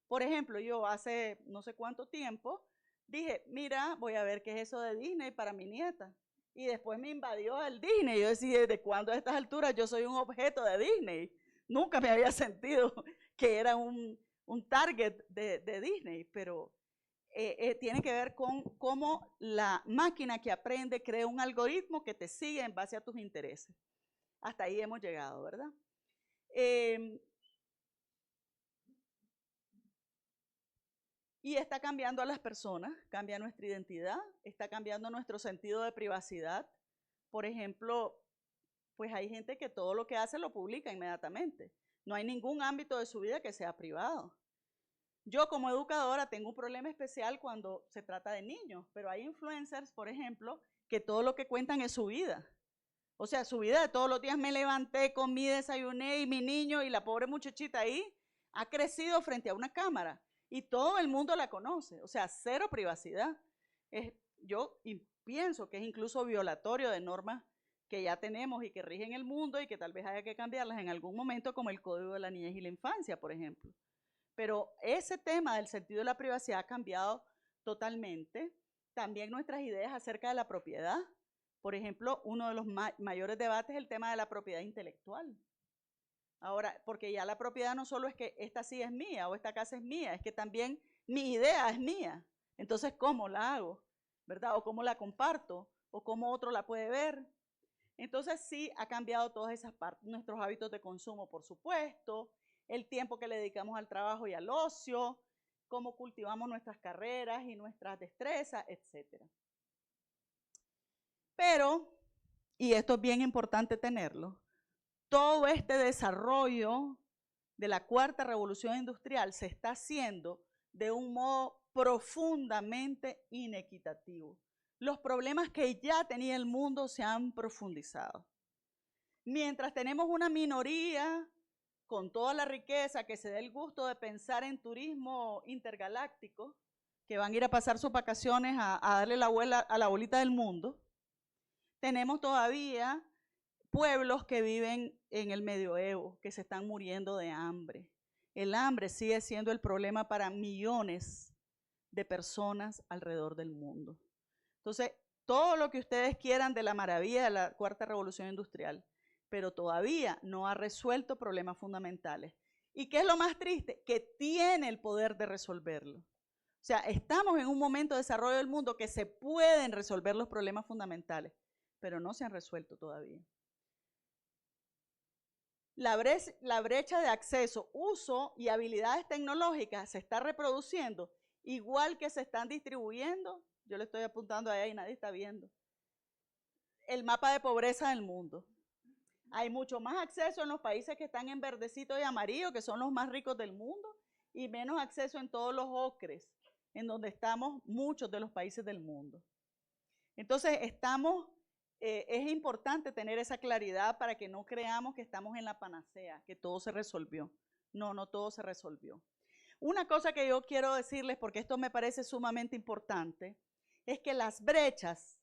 Por ejemplo, yo hace no sé cuánto tiempo dije, mira, voy a ver qué es eso de Disney para mi nieta. Y después me invadió el Disney. Yo decía, ¿desde cuándo a estas alturas yo soy un objeto de Disney? Nunca me había sentido que era un target de Disney, pero tiene que ver con cómo la máquina que aprende crea un algoritmo que te sigue en base a tus intereses. Hasta ahí hemos llegado, ¿verdad? Y está cambiando a las personas, cambia nuestra identidad, está cambiando nuestro sentido de privacidad. Por ejemplo, pues hay gente que todo lo que hace lo publica inmediatamente. No hay ningún ámbito de su vida que sea privado. Yo como educadora tengo un problema especial cuando se trata de niños, pero hay influencers, por ejemplo, que todo lo que cuentan es su vida. O sea, su vida de todos los días me levanté, comí, desayuné y mi niño y la pobre muchachita ahí ha crecido frente a una cámara y todo el mundo la conoce. O sea, cero privacidad. Yo pienso que es incluso violatorio de normas que ya tenemos y que rigen el mundo y que tal vez haya que cambiarlas en algún momento, como el Código de la Niñez y la Infancia, por ejemplo. Pero ese tema del sentido de la privacidad ha cambiado totalmente. También nuestras ideas acerca de la propiedad. Por ejemplo, uno de los mayores debates es el tema de la propiedad intelectual. Ahora, porque ya la propiedad no solo es que esta sí es mía o esta casa es mía, es que también mi idea es mía. Entonces, ¿cómo la hago? ¿Verdad? O cómo la comparto, o cómo otro la puede ver. Entonces sí ha cambiado todas esas partes, nuestros hábitos de consumo, por supuesto, el tiempo que le dedicamos al trabajo y al ocio, cómo cultivamos nuestras carreras y nuestras destrezas, etc. Pero, y esto es bien importante tenerlo, todo este desarrollo de la cuarta revolución industrial se está haciendo de un modo profundamente inequitativo. Los problemas que ya tenía el mundo se han profundizado. Mientras tenemos una minoría con toda la riqueza que se dé el gusto de pensar en turismo intergaláctico, que van a ir a pasar sus vacaciones a darle la vuelta a la bolita del mundo, tenemos todavía pueblos que viven en el medioevo, que se están muriendo de hambre. El hambre sigue siendo el problema para millones de personas alrededor del mundo. Entonces, todo lo que ustedes quieran de la maravilla de la cuarta revolución industrial, pero todavía no ha resuelto problemas fundamentales. ¿Y qué es lo más triste? Que tiene el poder de resolverlo. O sea, estamos en un momento de desarrollo del mundo que se pueden resolver los problemas fundamentales, pero no se han resuelto todavía. La brecha de acceso, uso y habilidades tecnológicas se está reproduciendo, igual que se están distribuyendo. Yo le estoy apuntando ahí y nadie está viendo el mapa de pobreza del mundo. Hay mucho más acceso en los países que están en verdecito y amarillo, que son los más ricos del mundo, y menos acceso en todos los ocres, en donde estamos muchos de los países del mundo. Entonces, es importante tener esa claridad para que no creamos que estamos en la panacea, que todo se resolvió. No, no todo se resolvió. Una cosa que yo quiero decirles, porque esto me parece sumamente importante, es que las brechas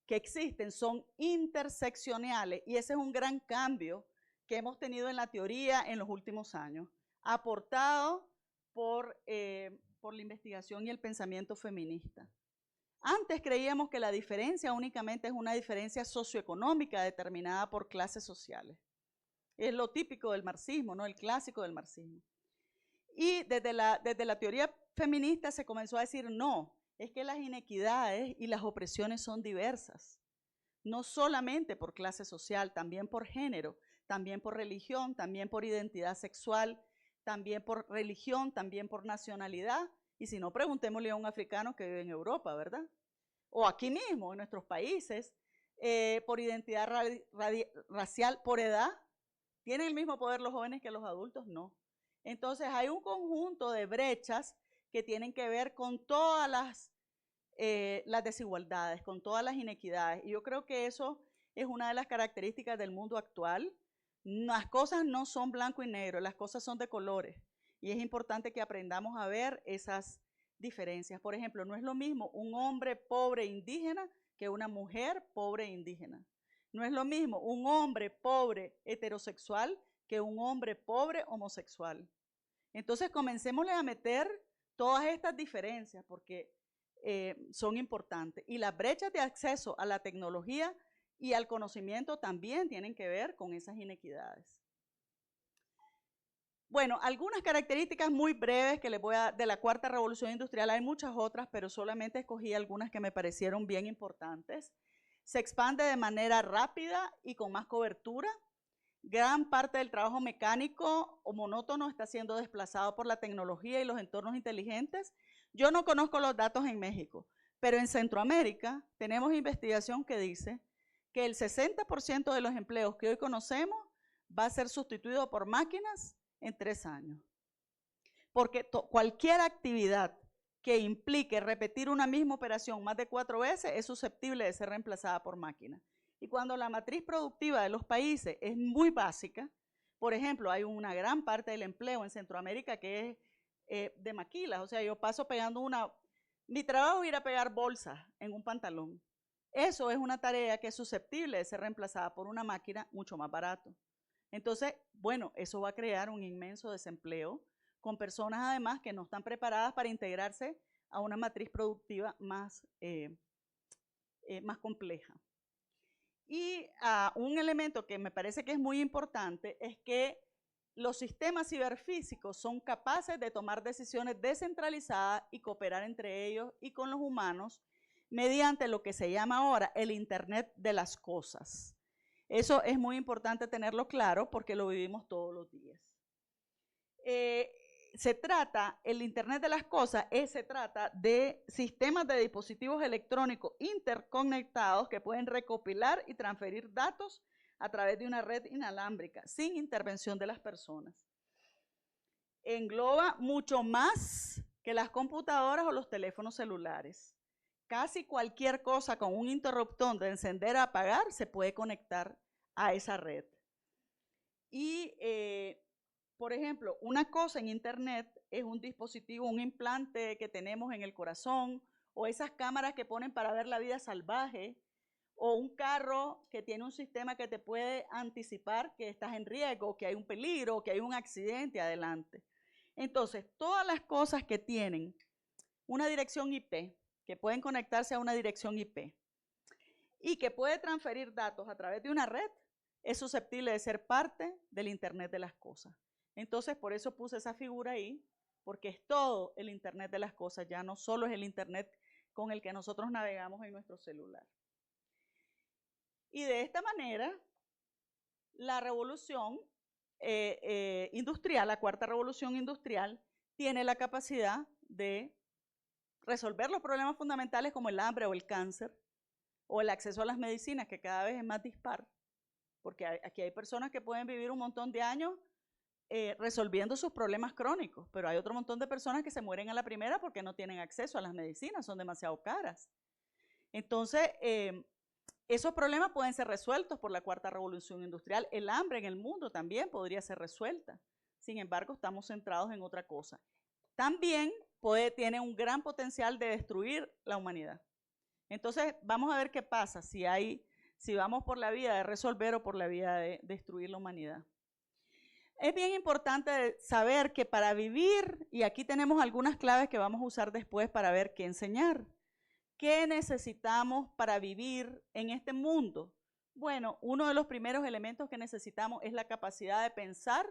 que existen son interseccionales y ese es un gran cambio que hemos tenido en la teoría en los últimos años, aportado por la investigación y el pensamiento feminista. Antes creíamos que la diferencia únicamente es una diferencia socioeconómica determinada por clases sociales. Es lo típico del marxismo, ¿no? El clásico del marxismo. Y desde la teoría feminista se comenzó a decir, no, es que las inequidades y las opresiones son diversas. No solamente por clase social, también por género, también por religión, también por identidad sexual, también por religión, también por nacionalidad. Y si no, preguntémosle a un africano que vive en Europa, ¿verdad? O aquí mismo, en nuestros países, por identidad racial, por edad. ¿Tienen el mismo poder los jóvenes que los adultos? No. Entonces hay un conjunto de brechas que tienen que ver con todas las desigualdades, con todas las inequidades. Y yo creo que eso es una de las características del mundo actual. Las cosas no son blanco y negro, las cosas son de colores. Y es importante que aprendamos a ver esas diferencias. Por ejemplo, no es lo mismo un hombre pobre indígena que una mujer pobre indígena. No es lo mismo un hombre pobre heterosexual que un hombre pobre homosexual. Entonces comencémosle a meter todas estas diferencias porque son importantes. Y las brechas de acceso a la tecnología y al conocimiento también tienen que ver con esas inequidades. Bueno, algunas características muy breves que les voy a dar de la cuarta revolución industrial. Hay muchas otras, pero solamente escogí algunas que me parecieron bien importantes. Se expande de manera rápida y con más cobertura. Gran parte del trabajo mecánico o monótono está siendo desplazado por la tecnología y los entornos inteligentes. Yo no conozco los datos en México, pero en Centroamérica tenemos investigación que dice que el 60% de los empleos que hoy conocemos va a ser sustituido por máquinas en 3 años. Porque cualquier actividad que implique repetir una misma operación más de 4 veces es susceptible de ser reemplazada por máquinas. Y cuando la matriz productiva de los países es muy básica, por ejemplo, hay una gran parte del empleo en Centroamérica que es de maquilas, o sea, yo paso pegando mi trabajo es ir a pegar bolsas en un pantalón. Eso es una tarea que es susceptible de ser reemplazada por una máquina mucho más barato. Entonces, bueno, eso va a crear un inmenso desempleo con personas además que no están preparadas para integrarse a una matriz productiva más compleja. Y un elemento que me parece que es muy importante es que los sistemas ciberfísicos son capaces de tomar decisiones descentralizadas y cooperar entre ellos y con los humanos mediante lo que se llama ahora el Internet de las cosas. Eso es muy importante tenerlo claro porque lo vivimos todos los días. El Internet de las cosas se trata de sistemas de dispositivos electrónicos interconectados que pueden recopilar y transferir datos a través de una red inalámbrica, sin intervención de las personas. Engloba mucho más que las computadoras o los teléfonos celulares. Casi cualquier cosa con un interruptor de encender a apagar se puede conectar a esa red. Y, por ejemplo, una cosa en Internet es un dispositivo, un implante que tenemos en el corazón, o esas cámaras que ponen para ver la vida salvaje, o un carro que tiene un sistema que te puede anticipar que estás en riesgo, que hay un peligro, que hay un accidente adelante. Entonces, todas las cosas que tienen una dirección IP, que pueden conectarse a una dirección IP, y que puede transferir datos a través de una red, es susceptible de ser parte del Internet de las cosas. Entonces, por eso puse esa figura ahí, porque es todo el Internet de las cosas, ya no solo es el Internet con el que nosotros navegamos en nuestro celular. Y de esta manera, la revolución industrial, la cuarta revolución industrial, tiene la capacidad de resolver los problemas fundamentales como el hambre o el cáncer, o el acceso a las medicinas, que cada vez es más dispar, porque aquí hay personas que pueden vivir un montón de años resolviendo sus problemas crónicos, pero hay otro montón de personas que se mueren a la primera porque no tienen acceso a las medicinas, son demasiado caras. Entonces, esos problemas pueden ser resueltos por la cuarta revolución industrial. El hambre en el mundo también podría ser resuelta. Sin embargo, estamos centrados en otra cosa. También tiene un gran potencial de destruir la humanidad. Entonces, vamos a ver qué pasa si vamos por la vía de resolver o por la vía de destruir la humanidad. Es bien importante saber que para vivir, y aquí tenemos algunas claves que vamos a usar después para ver qué enseñar. ¿Qué necesitamos para vivir en este mundo? Bueno, uno de los primeros elementos que necesitamos es la capacidad de pensar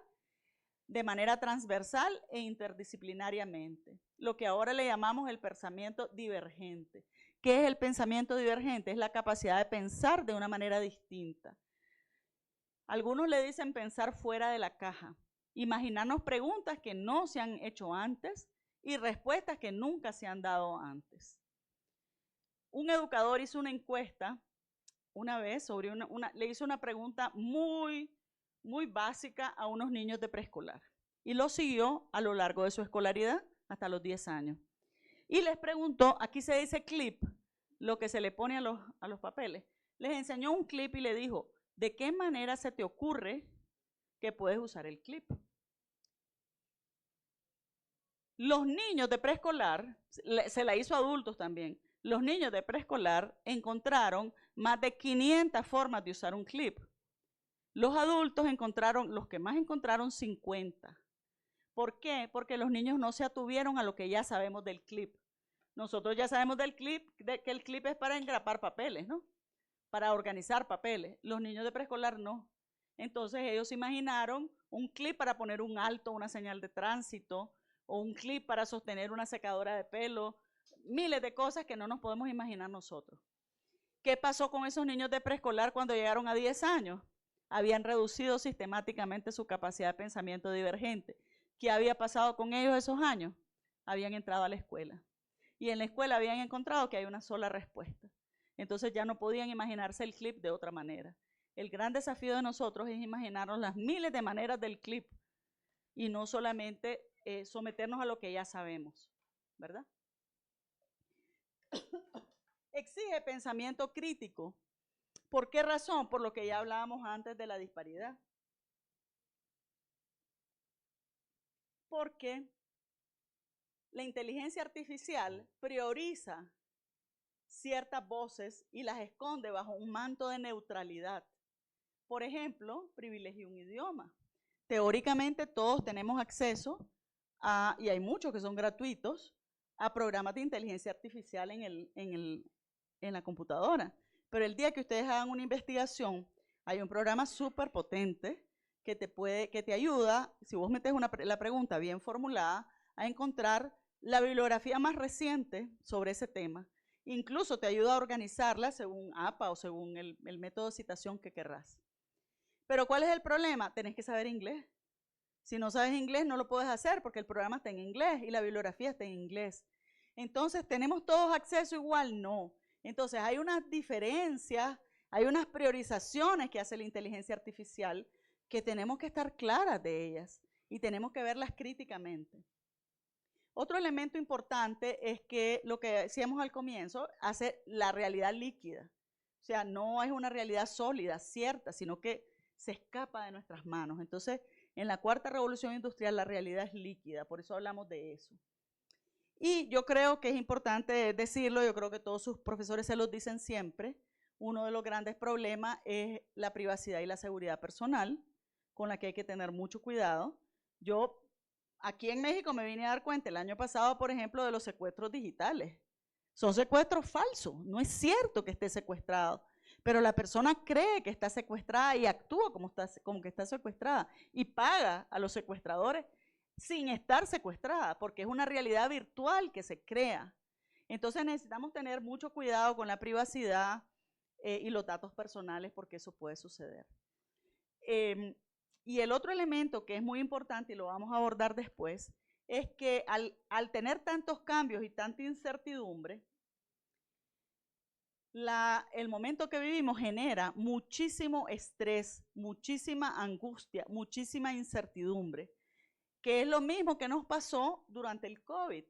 de manera transversal e interdisciplinariamente, lo que ahora le llamamos el pensamiento divergente. ¿Qué es el pensamiento divergente? Es la capacidad de pensar de una manera distinta. Algunos le dicen pensar fuera de la caja, imaginarnos preguntas que no se han hecho antes y respuestas que nunca se han dado antes. Un educador hizo una encuesta una vez sobre le hizo una pregunta muy básica a unos niños de preescolar y lo siguió a lo largo de su escolaridad hasta los 10 años. Y les preguntó, aquí se dice clip, lo que se le pone a los papeles. Les enseñó un clip y le dijo, ¿de qué manera se te ocurre que puedes usar el clip? Los niños de preescolar, se la hizo a adultos también, los niños de preescolar encontraron más de 500 formas de usar un clip. Los adultos los que más encontraron 50. ¿Por qué? Porque los niños no se atuvieron a lo que ya sabemos del clip. Nosotros ya sabemos del clip, que el clip es para engrapar papeles, ¿no? Para organizar papeles. Los niños de preescolar no. Entonces ellos imaginaron un clip para poner un alto, una señal de tránsito, o un clip para sostener una secadora de pelo, miles de cosas que no nos podemos imaginar nosotros. ¿Qué pasó con esos niños de preescolar cuando llegaron a 10 años? Habían reducido sistemáticamente su capacidad de pensamiento divergente. ¿Qué había pasado con ellos esos años? Habían entrado a la escuela. Y en la escuela habían encontrado que hay una sola respuesta. Entonces ya no podían imaginarse el clip de otra manera. El gran desafío de nosotros es imaginarnos las miles de maneras del clip y no solamente someternos a lo que ya sabemos, ¿verdad? Exige pensamiento crítico. ¿Por qué razón? Por lo que ya hablábamos antes de la disparidad. Porque la inteligencia artificial prioriza ciertas voces y las esconde bajo un manto de neutralidad. Por ejemplo, privilegia un idioma. Teóricamente todos tenemos acceso y hay muchos que son gratuitos, a programas de inteligencia artificial en la computadora. pero el día que ustedes hagan una investigación, hay un programa súper potente que te ayuda, si vos metes la pregunta bien formulada, a encontrar la bibliografía más reciente sobre ese tema. Incluso te ayuda a organizarla según APA o según el método de citación que querrás. Pero ¿cuál es el problema? Tenés que saber inglés. Si no sabes inglés no lo puedes hacer porque el programa está en inglés y la bibliografía está en inglés. Entonces, ¿tenemos todos acceso igual? No. Entonces, hay unas diferencias, hay unas priorizaciones que hace la inteligencia artificial que tenemos que estar claras de ellas y tenemos que verlas críticamente. Otro elemento importante es que lo que decíamos al comienzo hace la realidad líquida. O sea, no es una realidad sólida, cierta, sino que se escapa de nuestras manos. Entonces, en la cuarta revolución industrial la realidad es líquida, por eso hablamos de eso. Y yo creo que es importante decirlo, yo creo que todos sus profesores se los dicen siempre, uno de los grandes problemas es la privacidad y la seguridad personal, con la que hay que tener mucho cuidado. Yo aquí en México me vine a dar cuenta el año pasado, por ejemplo, de los secuestros digitales. Son secuestros falsos, no es cierto que esté secuestrado, pero la persona cree que está secuestrada y actúa como que está secuestrada y paga a los secuestradores sin estar secuestrada, porque es una realidad virtual que se crea. Entonces necesitamos tener mucho cuidado con la privacidad y los datos personales porque eso puede suceder. Y el otro elemento que es muy importante y lo vamos a abordar después, es que al tener tantos cambios y tanta incertidumbre, el momento que vivimos genera muchísimo estrés, muchísima angustia, muchísima incertidumbre, que es lo mismo que nos pasó durante el COVID.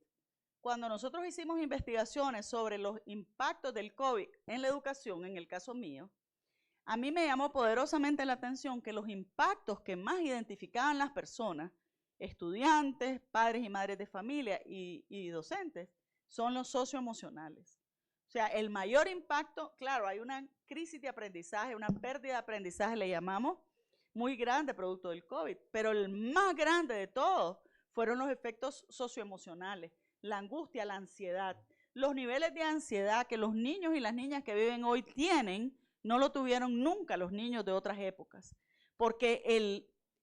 Cuando nosotros hicimos investigaciones sobre los impactos del COVID en la educación, en el caso mío, a mí me llamó poderosamente la atención que los impactos que más identificaban las personas, estudiantes, padres y madres de familia y docentes, son los socioemocionales. O sea, el mayor impacto, claro, hay una crisis de aprendizaje, una pérdida de aprendizaje, le llamamos, muy grande producto del COVID, pero el más grande de todos fueron los efectos socioemocionales, la angustia, la ansiedad. Los niveles de ansiedad que los niños y las niñas que viven hoy tienen, no lo tuvieron nunca los niños de otras épocas, porque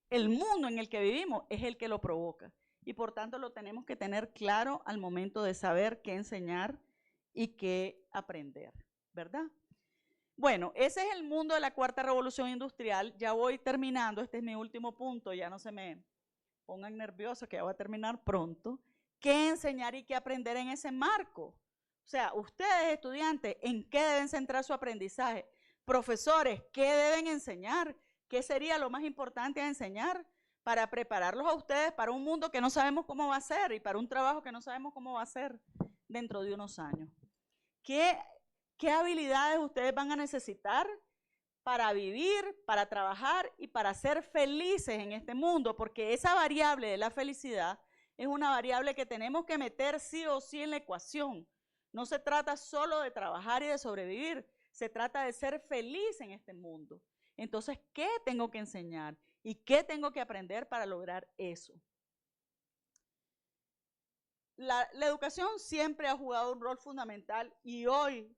el mundo en el que vivimos es el que lo provoca y por tanto lo tenemos que tener claro al momento de saber qué enseñar y qué aprender, ¿verdad? Bueno, ese es el mundo de la cuarta revolución industrial. Ya voy terminando, este es mi último punto, ya no se me pongan nerviosos que ya voy a terminar pronto. ¿Qué enseñar y qué aprender en ese marco? O sea, ustedes estudiantes, ¿en qué deben centrar su aprendizaje? Profesores, ¿qué deben enseñar? ¿Qué sería lo más importante a enseñar para prepararlos a ustedes para un mundo que no sabemos cómo va a ser y para un trabajo que no sabemos cómo va a ser dentro de unos años? ¿Qué habilidades ustedes van a necesitar para vivir, para trabajar y para ser felices en este mundo? Porque esa variable de la felicidad es una variable que tenemos que meter sí o sí en la ecuación. No se trata solo de trabajar y de sobrevivir, se trata de ser feliz en este mundo. Entonces, ¿qué tengo que enseñar y qué tengo que aprender para lograr eso? La educación siempre ha jugado un rol fundamental y hoy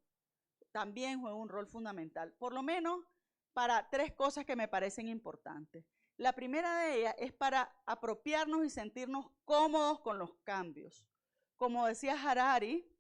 también juega un rol fundamental, por lo menos para tres cosas que me parecen importantes. La primera de ellas es para apropiarnos y sentirnos cómodos con los cambios. Como decía Harari,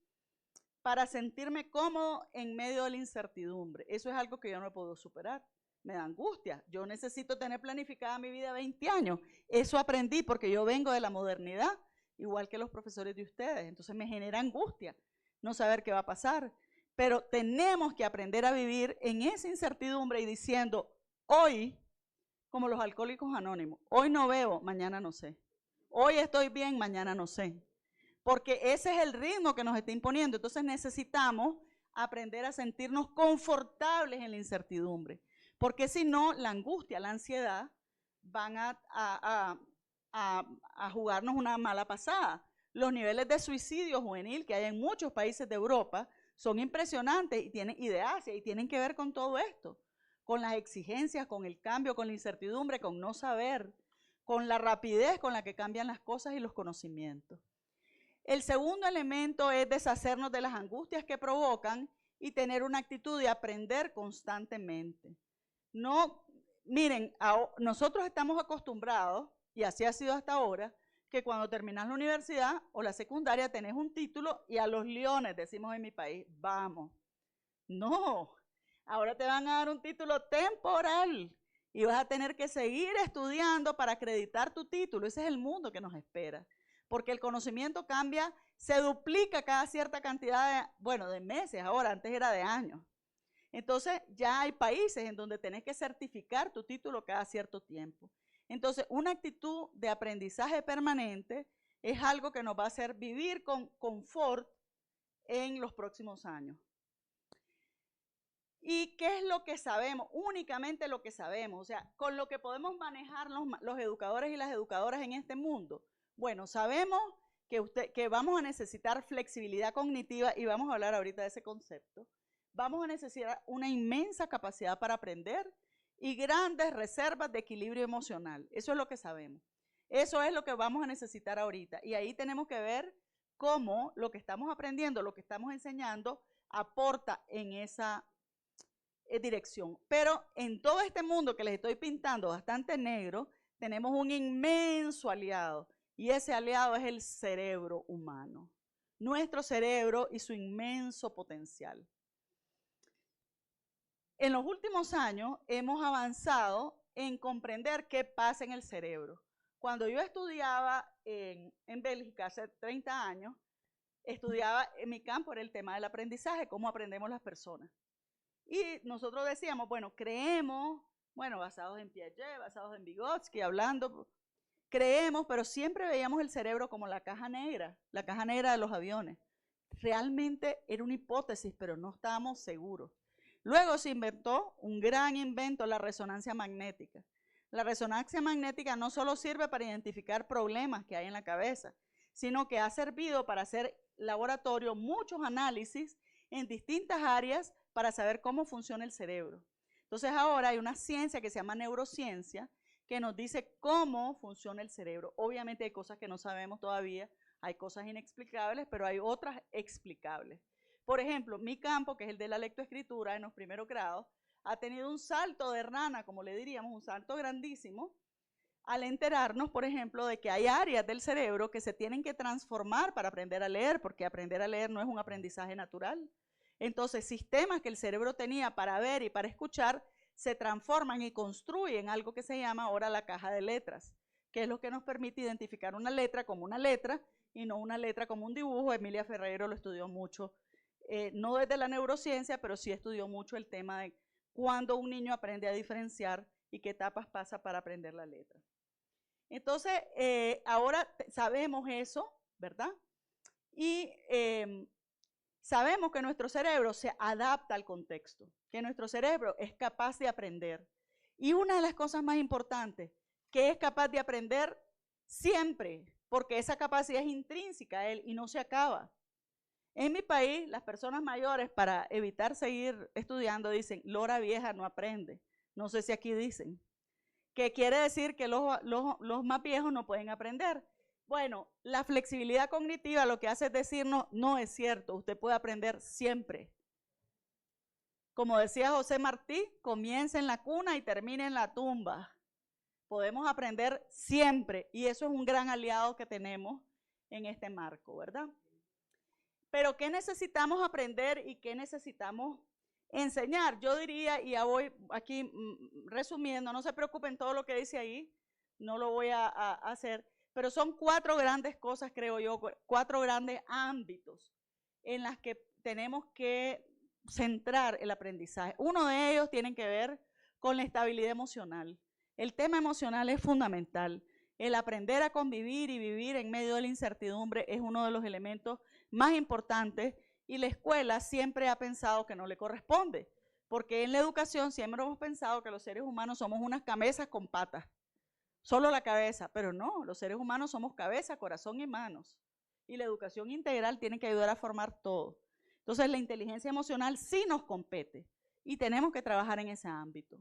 para sentirme cómodo en medio de la incertidumbre. Eso es algo que yo no he podido superar. Me da angustia. Yo necesito tener planificada mi vida 20 años. Eso aprendí porque yo vengo de la modernidad, igual que los profesores de ustedes. Entonces me genera angustia no saber qué va a pasar. Pero tenemos que aprender a vivir en esa incertidumbre y diciendo, hoy, como los alcohólicos anónimos, hoy no bebo, mañana no sé. Hoy estoy bien, mañana no sé. Porque ese es el ritmo que nos está imponiendo. Entonces necesitamos aprender a sentirnos confortables en la incertidumbre. Porque si no, la angustia, la ansiedad van a jugarnos una mala pasada. Los niveles de suicidio juvenil que hay en muchos países de Europa son impresionantes y de Asia y tienen que ver con todo esto, con las exigencias, con el cambio, con la incertidumbre, con no saber, con la rapidez con la que cambian las cosas y los conocimientos. El segundo elemento es deshacernos de las angustias que provocan y tener una actitud de aprender constantemente. No, miren, nosotros estamos acostumbrados, y así ha sido hasta ahora, que cuando terminas la universidad o la secundaria tenés un título y a los leones, decimos en mi país, vamos. No, ahora te van a dar un título temporal y vas a tener que seguir estudiando para acreditar tu título. Ese es el mundo que nos espera, porque el conocimiento cambia, se duplica cada cierta cantidad de meses, ahora antes era de años. Entonces ya hay países en donde tenés que certificar tu título cada cierto tiempo. Entonces una actitud de aprendizaje permanente es algo que nos va a hacer vivir con confort en los próximos años. ¿Y qué es lo que sabemos? Únicamente lo que sabemos, o sea, con lo que podemos manejar los educadores y las educadoras en este mundo. Bueno, sabemos que vamos a necesitar flexibilidad cognitiva y vamos a hablar ahorita de ese concepto. Vamos a necesitar una inmensa capacidad para aprender y grandes reservas de equilibrio emocional. Eso es lo que sabemos. Eso es lo que vamos a necesitar ahorita. Y ahí tenemos que ver cómo lo que estamos aprendiendo, lo que estamos enseñando, aporta en esa dirección. Pero en todo este mundo que les estoy pintando bastante negro, tenemos un inmenso aliado. Y ese aliado es el cerebro humano. Nuestro cerebro y su inmenso potencial. En los últimos años hemos avanzado en comprender qué pasa en el cerebro. Cuando yo estudiaba en Bélgica hace 30 años, estudiaba en mi campo era el tema del aprendizaje, cómo aprendemos las personas. Y nosotros decíamos, bueno, creemos, basados en Piaget, basados en Vygotsky, hablando, creemos, pero siempre veíamos el cerebro como la caja negra de los aviones. Realmente era una hipótesis, pero no estábamos seguros. Luego se inventó un gran invento, la resonancia magnética. La resonancia magnética no solo sirve para identificar problemas que hay en la cabeza, sino que ha servido para hacer laboratorio muchos análisis en distintas áreas para saber cómo funciona el cerebro. Entonces ahora hay una ciencia que se llama neurociencia que nos dice cómo funciona el cerebro. Obviamente hay cosas que no sabemos todavía, hay cosas inexplicables, pero hay otras explicables. Por ejemplo, mi campo, que es el de la lectoescritura en los primeros grados, ha tenido un salto de rana, como le diríamos, un salto grandísimo, al enterarnos, por ejemplo, de que hay áreas del cerebro que se tienen que transformar para aprender a leer, porque aprender a leer no es un aprendizaje natural. Entonces, sistemas que el cerebro tenía para ver y para escuchar se transforman y construyen algo que se llama ahora la caja de letras, que es lo que nos permite identificar una letra como una letra y no una letra como un dibujo. Emilia Ferreiro lo estudió mucho, no desde la neurociencia, pero sí estudió mucho el tema de cuándo un niño aprende a diferenciar y qué etapas pasa para aprender la letra. Entonces, ahora sabemos eso, ¿verdad? Y sabemos que nuestro cerebro se adapta al contexto, que nuestro cerebro es capaz de aprender. Y una de las cosas más importantes, que es capaz de aprender siempre, porque esa capacidad es intrínseca a él y no se acaba. En mi país, las personas mayores, para evitar seguir estudiando, dicen, lora vieja no aprende. No sé si aquí dicen. ¿Qué quiere decir? Que los más viejos no pueden aprender. Bueno, la flexibilidad cognitiva lo que hace es decirnos, no es cierto, usted puede aprender siempre. Como decía José Martí, comienza en la cuna y termina en la tumba. Podemos aprender siempre y eso es un gran aliado que tenemos en este marco, ¿verdad? Pero ¿qué necesitamos aprender y qué necesitamos enseñar? Yo diría, y ya voy aquí resumiendo, no se preocupen todo lo que dice ahí, no lo voy a hacer, pero son 4 grandes cosas, creo yo, 4 grandes ámbitos en las que tenemos que centrar el aprendizaje. Uno de ellos tiene que ver con la estabilidad emocional. El tema emocional es fundamental. El aprender a convivir y vivir en medio de la incertidumbre es uno de los elementos más importantes y la escuela siempre ha pensado que no le corresponde, porque en la educación siempre hemos pensado que los seres humanos somos unas cabezas con patas, solo la cabeza, pero no, los seres humanos somos cabeza, corazón y manos, y la educación integral tiene que ayudar a formar todo. Entonces la inteligencia emocional sí nos compete y tenemos que trabajar en ese ámbito.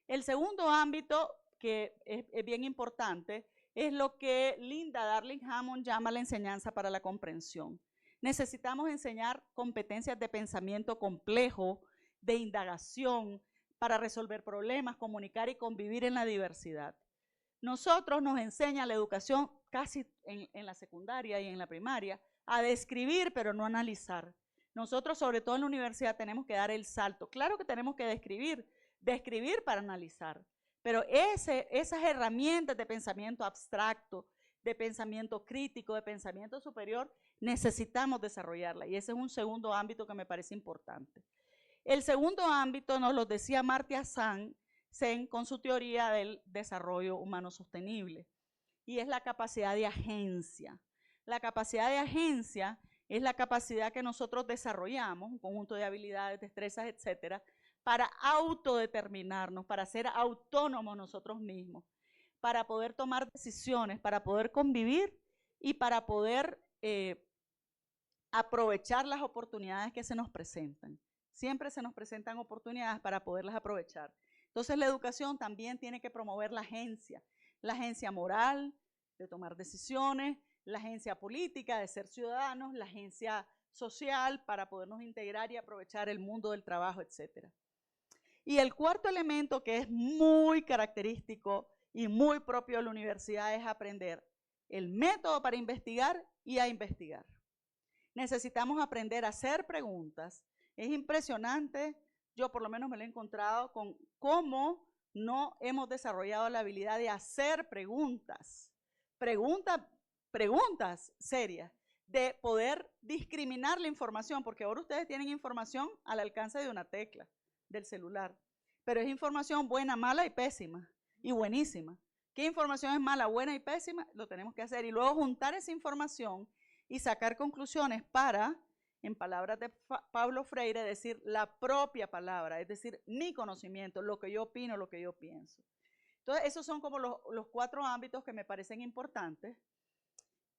El segundo ámbito que es bien importante es lo que Linda Darling-Hammond llama la enseñanza para la comprensión. Necesitamos enseñar competencias de pensamiento complejo, de indagación, para resolver problemas, comunicar y convivir en la diversidad. Nosotros nos enseña la educación casi en la secundaria y en la primaria a describir pero no analizar. Nosotros, sobre todo en la universidad, tenemos que dar el salto. Claro que tenemos que describir para analizar, pero esas herramientas de pensamiento abstracto, de pensamiento crítico, de pensamiento superior, necesitamos desarrollarla, y ese es un segundo ámbito que me parece importante. El segundo ámbito nos lo decía Amartya Sen con su teoría del desarrollo humano sostenible, y es la capacidad de agencia. La capacidad de agencia es la capacidad que nosotros desarrollamos, un conjunto de habilidades, destrezas, etcétera, para autodeterminarnos, para ser autónomos nosotros mismos, para poder tomar decisiones, para poder convivir y para poder aprovechar las oportunidades que se nos presentan. Siempre se nos presentan oportunidades para poderlas aprovechar. Entonces la educación también tiene que promover la agencia moral de tomar decisiones, la agencia política de ser ciudadanos, la agencia social para podernos integrar y aprovechar el mundo del trabajo, etc. Y el cuarto elemento que es muy característico y muy propio de la universidad es aprender el método para investigar y a investigar. Necesitamos aprender a hacer preguntas. Es impresionante, yo por lo menos me lo he encontrado con cómo no hemos desarrollado la habilidad de hacer preguntas serias, de poder discriminar la información, porque ahora ustedes tienen información al alcance de una tecla del celular, pero es información buena, mala y pésima, y buenísima. ¿Qué información es mala, buena y pésima? Lo tenemos que hacer, y luego juntar esa información y sacar conclusiones para, en palabras de Paulo Freire, decir la propia palabra, es decir, mi conocimiento, lo que yo opino, lo que yo pienso. Entonces, esos son como los cuatro ámbitos que me parecen importantes.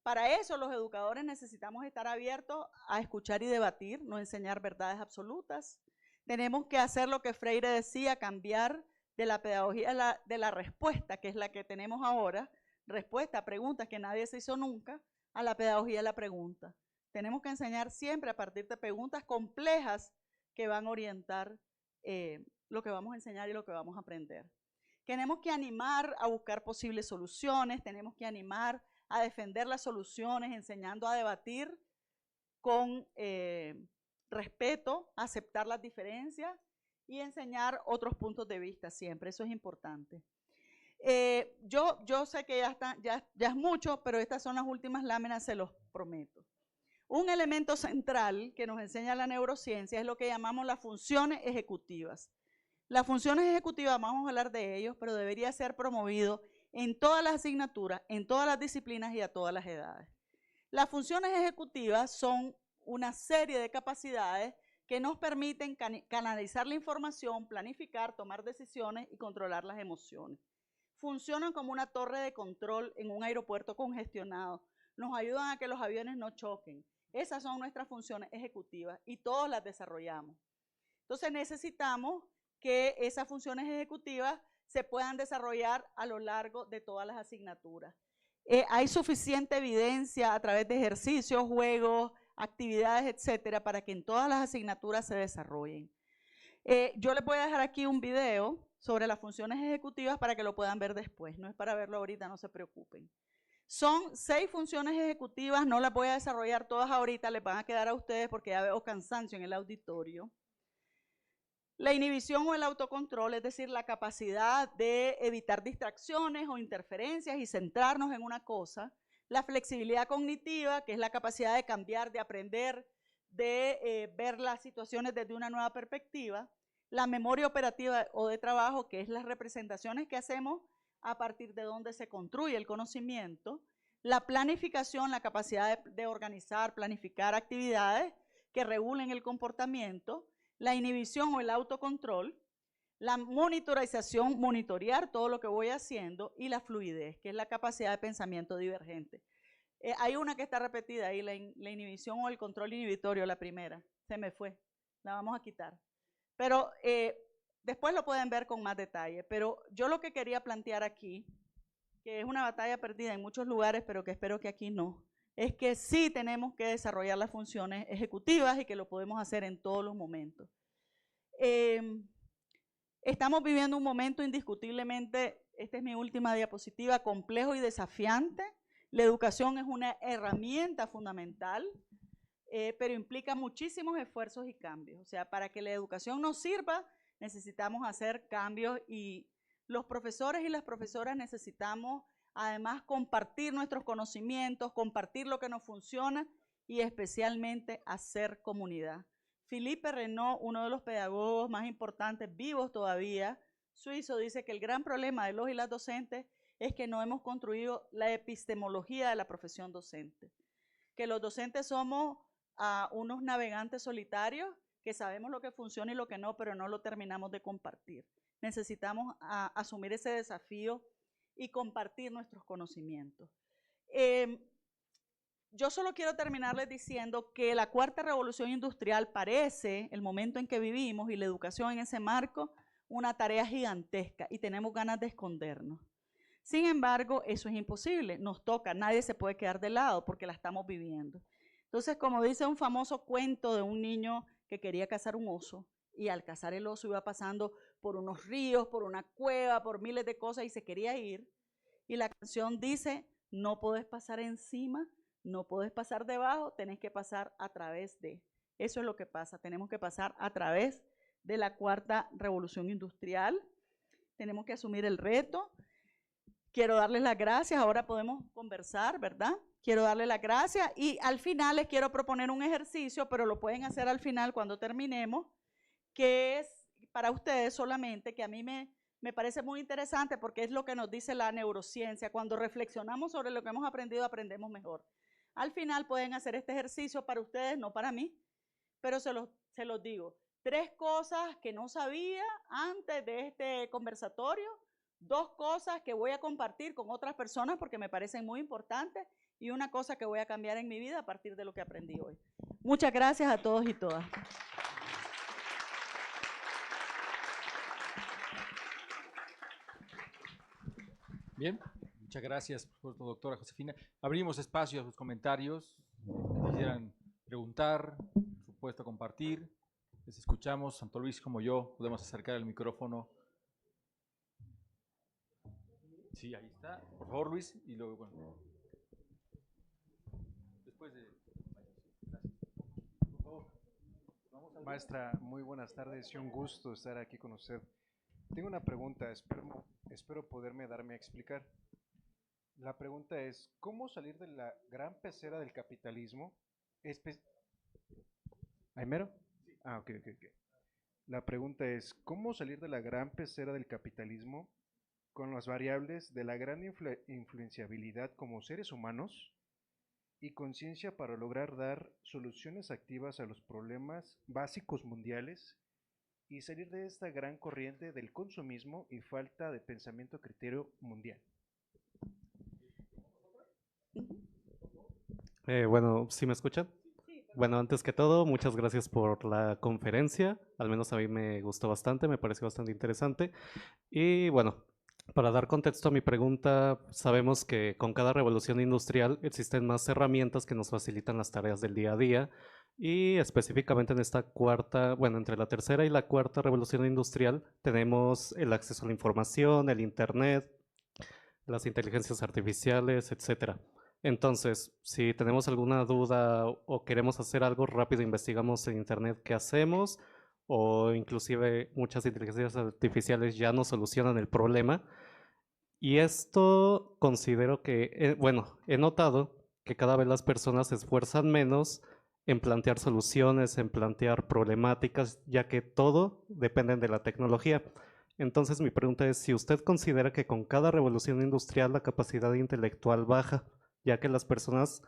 Para eso, los educadores necesitamos estar abiertos a escuchar y debatir, no enseñar verdades absolutas. Tenemos que hacer lo que Freire decía, cambiar de la pedagogía de la respuesta, que es la que tenemos ahora, respuesta a preguntas que nadie se hizo nunca, a la pedagogía de la pregunta. Tenemos que enseñar siempre a partir de preguntas complejas que van a orientar lo que vamos a enseñar y lo que vamos a aprender. Tenemos que animar a buscar posibles soluciones, tenemos que animar a defender las soluciones, enseñando a debatir con respeto, a aceptar las diferencias y enseñar otros puntos de vista siempre, eso es importante. Yo sé que ya es mucho, pero estas son las últimas láminas, se los prometo. Un elemento central que nos enseña la neurociencia es lo que llamamos las funciones ejecutivas. Las funciones ejecutivas, vamos a hablar de ellos, pero debería ser promovido en todas las asignaturas, en todas las disciplinas y a todas las edades. Las funciones ejecutivas son una serie de capacidades que nos permiten canalizar la información, planificar, tomar decisiones y controlar las emociones. Funcionan como una torre de control en un aeropuerto congestionado. Nos ayudan a que los aviones no choquen. Esas son nuestras funciones ejecutivas y todos las desarrollamos. Entonces necesitamos que esas funciones ejecutivas se puedan desarrollar a lo largo de todas las asignaturas. Hay suficiente evidencia a través de ejercicios, juegos, actividades, etcétera, para que en todas las asignaturas se desarrollen. Yo les voy a dejar aquí un video sobre las funciones ejecutivas para que lo puedan ver después. No es para verlo ahorita, no se preocupen. Son 6 funciones ejecutivas, no las voy a desarrollar todas ahorita, les van a quedar a ustedes porque ya veo cansancio en el auditorio. La inhibición o el autocontrol, es decir, la capacidad de evitar distracciones o interferencias y centrarnos en una cosa. La flexibilidad cognitiva, que es la capacidad de cambiar, de aprender, de ver las situaciones desde una nueva perspectiva. La memoria operativa o de trabajo, que es las representaciones que hacemos a partir de donde se construye el conocimiento. La planificación, la capacidad de organizar, planificar actividades que regulen el comportamiento. La inhibición o el autocontrol, la monitorización, monitorear todo lo que voy haciendo, y la fluidez, que es la capacidad de pensamiento divergente. Hay una que está repetida ahí, la inhibición o el control inhibitorio, la primera, se me fue, la vamos a quitar. Pero después lo pueden ver con más detalle, pero yo lo que quería plantear aquí, que es una batalla perdida en muchos lugares, pero que espero que aquí no, es que sí tenemos que desarrollar las funciones ejecutivas y que lo podemos hacer en todos los momentos. Estamos viviendo un momento indiscutiblemente, esta es mi última diapositiva, complejo y desafiante. La educación es una herramienta fundamental, pero implica muchísimos esfuerzos y cambios. O sea, para que la educación nos sirva, necesitamos hacer cambios y los profesores y las profesoras necesitamos además compartir nuestros conocimientos, compartir lo que nos funciona y especialmente hacer comunidad. Philippe Renaud, uno de los pedagogos más importantes vivos todavía, suizo, dice que el gran problema de los y las docentes es que no hemos construido la epistemología de la profesión docente. Que los docentes somos unos navegantes solitarios que sabemos lo que funciona y lo que no, pero no lo terminamos de compartir. Necesitamos asumir ese desafío y compartir nuestros conocimientos. Yo solo quiero terminarles diciendo que la cuarta revolución industrial parece, el momento en que vivimos y la educación en ese marco, una tarea gigantesca y tenemos ganas de escondernos. Sin embargo, eso es imposible, nos toca, nadie se puede quedar de lado porque la estamos viviendo. Entonces, como dice un famoso cuento de un niño que quería cazar un oso y al cazar el oso iba pasando por unos ríos, por una cueva, por miles de cosas y se quería ir. Y la canción dice, no podés pasar encima, no podés pasar debajo, tenés que pasar a través de. Eso es lo que pasa, tenemos que pasar a través de la cuarta revolución industrial. Tenemos que asumir el reto. Quiero darles las gracias, ahora podemos conversar, ¿verdad? Quiero darles las gracias y al final les quiero proponer un ejercicio, pero lo pueden hacer al final cuando terminemos, que es para ustedes solamente, que a mí me parece muy interesante porque es lo que nos dice la neurociencia. Cuando reflexionamos sobre lo que hemos aprendido, aprendemos mejor. Al final pueden hacer este ejercicio para ustedes, no para mí, pero se los digo. 3 cosas que no sabía antes de este conversatorio, 2 cosas que voy a compartir con otras personas porque me parecen muy importantes y una cosa que voy a cambiar en mi vida a partir de lo que aprendí hoy. Muchas gracias a todos y todas. Bien, muchas gracias, doctora Josefina. Abrimos espacio a sus comentarios, que quisieran preguntar, por supuesto compartir. Les escuchamos, tanto Luis como yo, podemos acercar el micrófono. Sí, ahí está. Por favor, Luis, y luego, bueno. Después de... Gracias. Por favor. Maestra, muy buenas tardes y un gusto estar aquí con usted. Tengo una pregunta, espero poderme darme a explicar. La pregunta es, ¿cómo salir de la gran pecera del capitalismo? ¿Ahí mero? Sí. Ok. La pregunta es, ¿cómo salir de la gran pecera del capitalismo con las variables de la gran influenciabilidad como seres humanos y conciencia para lograr dar soluciones activas a los problemas básicos mundiales y salir de esta gran corriente del consumismo y falta de pensamiento criterio mundial? Bueno, ¿sí me escuchan? Bueno, antes que todo, muchas gracias por la conferencia. Al menos a mí me gustó bastante, me pareció bastante interesante. Y bueno, para dar contexto a mi pregunta, sabemos que con cada revolución industrial existen más herramientas que nos facilitan las tareas del día a día. Y específicamente en esta cuarta, bueno, entre la tercera y la cuarta revolución industrial, tenemos el acceso a la información, el internet, las inteligencias artificiales, etcétera. Entonces, si tenemos alguna duda o queremos hacer algo rápido, investigamos en internet qué hacemos, o inclusive muchas inteligencias artificiales ya nos solucionan el problema. Y esto considero que, bueno, he notado que cada vez las personas se esfuerzan menos en plantear soluciones, en plantear problemáticas, ya que todo depende de la tecnología. Entonces mi pregunta es si usted considera que con cada revolución industrial la capacidad intelectual baja, ya que las personas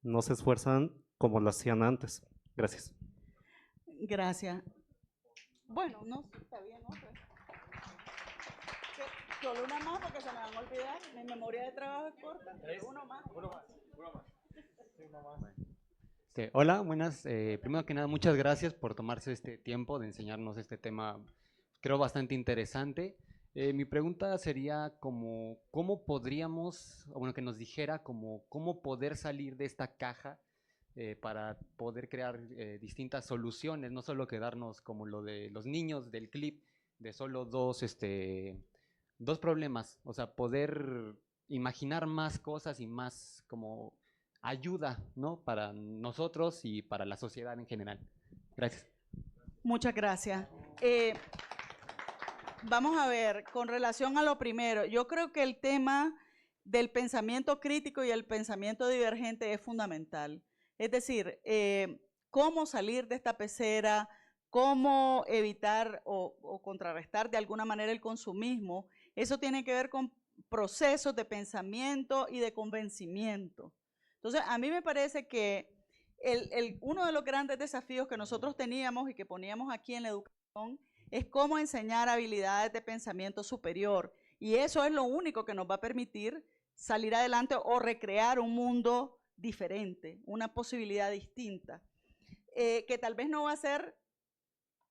no se esfuerzan como lo hacían antes. Gracias. Gracias. Bueno, no, está bien, ¿no? Solo una más porque se me van a olvidar. Mi memoria de trabajo es corta. Uno más. Hola, buenas. Primero que nada, muchas gracias por tomarse este tiempo de enseñarnos este tema, creo bastante interesante. Mi pregunta sería como, ¿cómo podríamos, o bueno, que nos dijera como, cómo poder salir de esta caja para poder crear distintas soluciones, no solo quedarnos como lo de los niños del clip, de solo dos problemas, o sea, poder imaginar más cosas y más como ayuda, ¿no? Para nosotros y para la sociedad en general. Gracias. Muchas gracias. Vamos a ver, con relación a lo primero, yo creo que el tema del pensamiento crítico y el pensamiento divergente es fundamental. Es decir, cómo salir de esta pecera, cómo evitar o contrarrestar de alguna manera el consumismo, eso tiene que ver con procesos de pensamiento y de convencimiento. Entonces, a mí me parece que uno de los grandes desafíos que nosotros teníamos y que poníamos aquí en la educación es cómo enseñar habilidades de pensamiento superior. Y eso es lo único que nos va a permitir salir adelante o recrear un mundo diferente, una posibilidad distinta, que tal vez no va a ser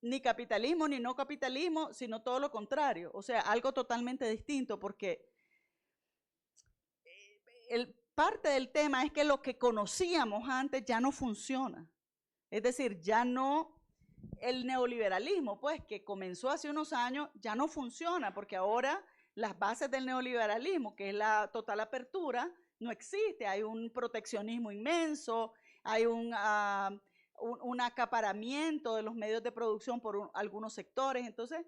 ni capitalismo ni no capitalismo, sino todo lo contrario, o sea, algo totalmente distinto, porque parte del tema es que lo que conocíamos antes ya no funciona. Es decir, ya no, el neoliberalismo, pues, que comenzó hace unos años, ya no funciona, porque ahora las bases del neoliberalismo, que es la total apertura, no existe. Hay un proteccionismo inmenso, hay un acaparamiento de los medios de producción por algunos sectores. Entonces,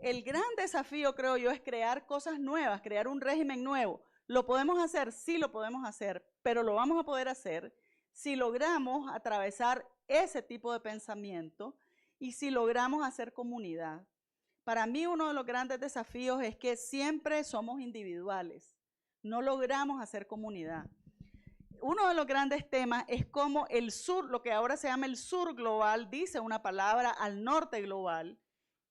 el gran desafío, creo yo, es crear cosas nuevas, crear un régimen nuevo. ¿Lo podemos hacer? Sí, lo podemos hacer, pero lo vamos a poder hacer si logramos atravesar ese tipo de pensamiento y si logramos hacer comunidad. Para mí uno de los grandes desafíos es que siempre somos individuales, no logramos hacer comunidad. Uno de los grandes temas es cómo el sur, lo que ahora se llama el sur global, dice una palabra al norte global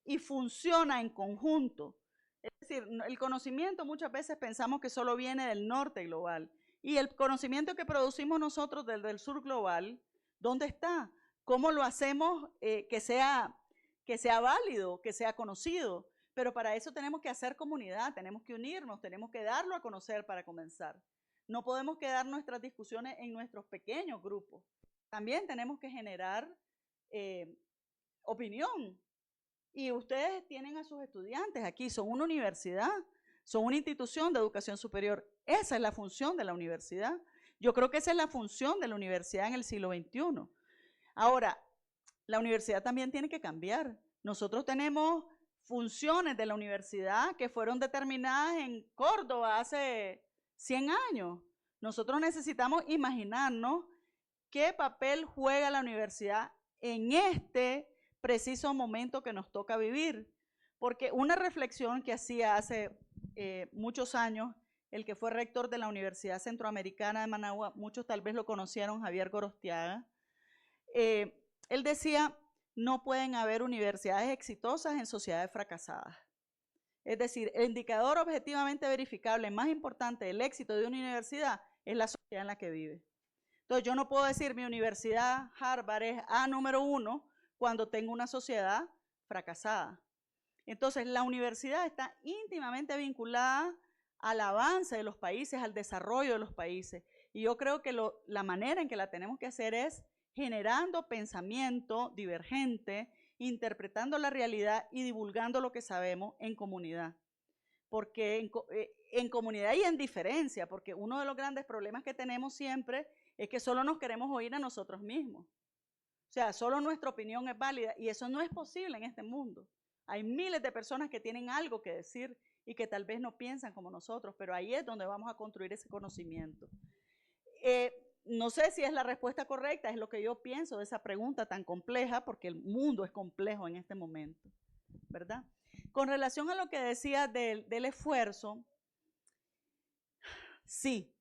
y funciona en conjunto. Es decir, el conocimiento muchas veces pensamos que solo viene del norte global. Y el conocimiento que producimos nosotros desde el sur global, ¿dónde está? ¿Cómo lo hacemos que sea válido, que sea conocido? Pero para eso tenemos que hacer comunidad, tenemos que unirnos, tenemos que darlo a conocer para comenzar. No podemos quedar nuestras discusiones en nuestros pequeños grupos. También tenemos que generar opinión. Y ustedes tienen a sus estudiantes aquí, son una universidad, son una institución de educación superior. Esa es la función de la universidad. Yo creo que esa es la función de la universidad en el siglo XXI. Ahora, la universidad también tiene que cambiar. Nosotros tenemos funciones de la universidad que fueron determinadas en Córdoba hace 100 años. Nosotros necesitamos imaginarnos qué papel juega la universidad en este preciso momento que nos toca vivir. Porque una reflexión que hacía hace muchos años el que fue rector de la Universidad Centroamericana de Managua, muchos tal vez lo conocieron, Javier Gorostiaga, él decía, no pueden haber universidades exitosas en sociedades fracasadas. Es decir, el indicador objetivamente verificable más importante del éxito de una universidad es la sociedad en la que vive. Entonces yo no puedo decir mi universidad, Harvard, es A número 1 cuando tengo una sociedad fracasada. Entonces la universidad está íntimamente vinculada al avance de los países, al desarrollo de los países. Y yo creo que la manera en que la tenemos que hacer es generando pensamiento divergente, interpretando la realidad y divulgando lo que sabemos en comunidad. Porque en comunidad y en diferencia, porque uno de los grandes problemas que tenemos siempre es que solo nos queremos oír a nosotros mismos. O sea, solo nuestra opinión es válida y eso no es posible en este mundo. Hay miles de personas que tienen algo que decir y que tal vez no piensan como nosotros, pero ahí es donde vamos a construir ese conocimiento. No sé si es la respuesta correcta, es lo que yo pienso de esa pregunta tan compleja, porque el mundo es complejo en este momento, ¿verdad? Con relación a lo que decía del esfuerzo, sí,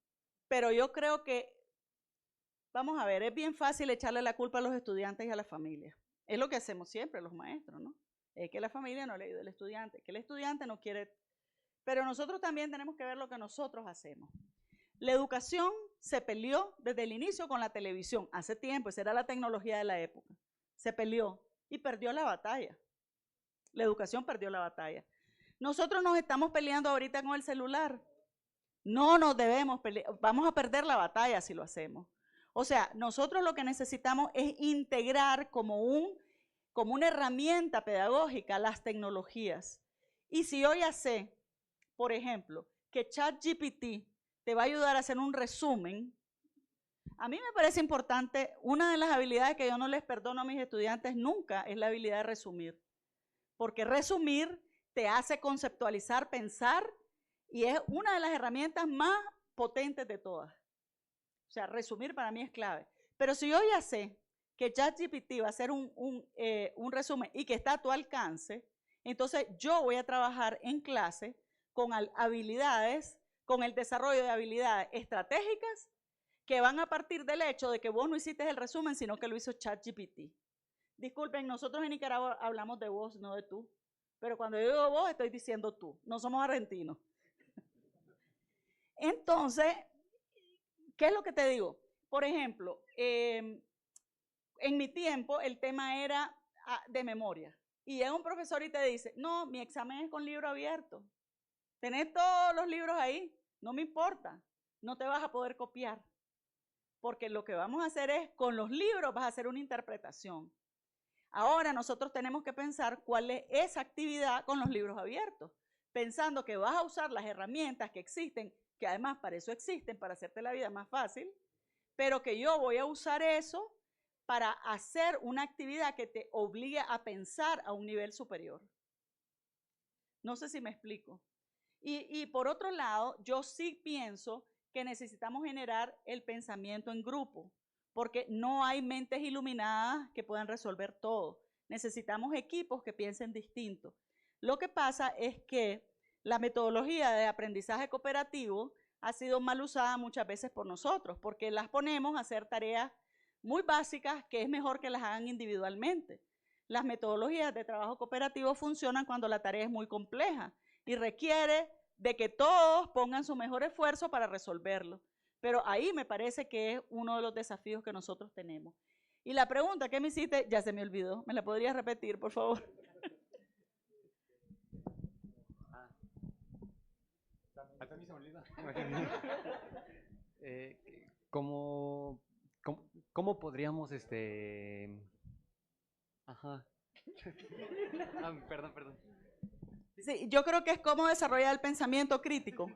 pero yo creo que, vamos a ver, es bien fácil echarle la culpa a los estudiantes y a la familia. Es lo que hacemos siempre los maestros, ¿no? Es que la familia no le ayuda al estudiante, que el estudiante no quiere, pero nosotros también tenemos que ver lo que nosotros hacemos. La educación se peleó desde el inicio con la televisión, hace tiempo, esa era la tecnología de la época. Se peleó y perdió la batalla. La educación perdió la batalla. Nosotros nos estamos peleando ahorita con el celular. No nos debemos pelear, vamos a perder la batalla si lo hacemos. O sea, nosotros lo que necesitamos es integrar como una herramienta pedagógica las tecnologías. Y si yo ya sé, por ejemplo, que ChatGPT te va a ayudar a hacer un resumen, a mí me parece importante, una de las habilidades que yo no les perdono a mis estudiantes nunca es la habilidad de resumir. Porque resumir te hace conceptualizar, pensar, y es una de las herramientas más potentes de todas. O sea, resumir para mí es clave. Pero si yo ya sé que ChatGPT va a hacer un resumen y que está a tu alcance, entonces yo voy a trabajar en clase con habilidades, con el desarrollo de habilidades estratégicas que van a partir del hecho de que vos no hiciste el resumen, sino que lo hizo ChatGPT. Disculpen, nosotros en Nicaragua hablamos de vos, no de tú. Pero cuando yo digo vos, estoy diciendo tú. No somos argentinos. Entonces, ¿qué es lo que te digo? Por ejemplo, en mi tiempo el tema era de memoria. Y llega un profesor y te dice, no, mi examen es con libro abierto. Tenés todos los libros ahí, no me importa, no te vas a poder copiar. Porque lo que vamos a hacer es, con los libros vas a hacer una interpretación. Ahora nosotros tenemos que pensar cuál es esa actividad con los libros abiertos, pensando que vas a usar las herramientas que existen, que además para eso existen, para hacerte la vida más fácil, pero que yo voy a usar eso para hacer una actividad que te obligue a pensar a un nivel superior. No sé si me explico. Y por otro lado, yo sí pienso que necesitamos generar el pensamiento en grupo, porque no hay mentes iluminadas que puedan resolver todo. Necesitamos equipos que piensen distinto. Lo que pasa es que la metodología de aprendizaje cooperativo ha sido mal usada muchas veces por nosotros, porque las ponemos a hacer tareas muy básicas que es mejor que las hagan individualmente. Las metodologías de trabajo cooperativo funcionan cuando la tarea es muy compleja y requiere de que todos pongan su mejor esfuerzo para resolverlo. Pero ahí me parece que es uno de los desafíos que nosotros tenemos. Y la pregunta que me hiciste, ya se me olvidó. ¿Me la podrías repetir, por favor? A mí se me olvida. ¿Cómo podríamos, Ajá. Perdón. Sí, yo creo que es cómo desarrollar el pensamiento crítico.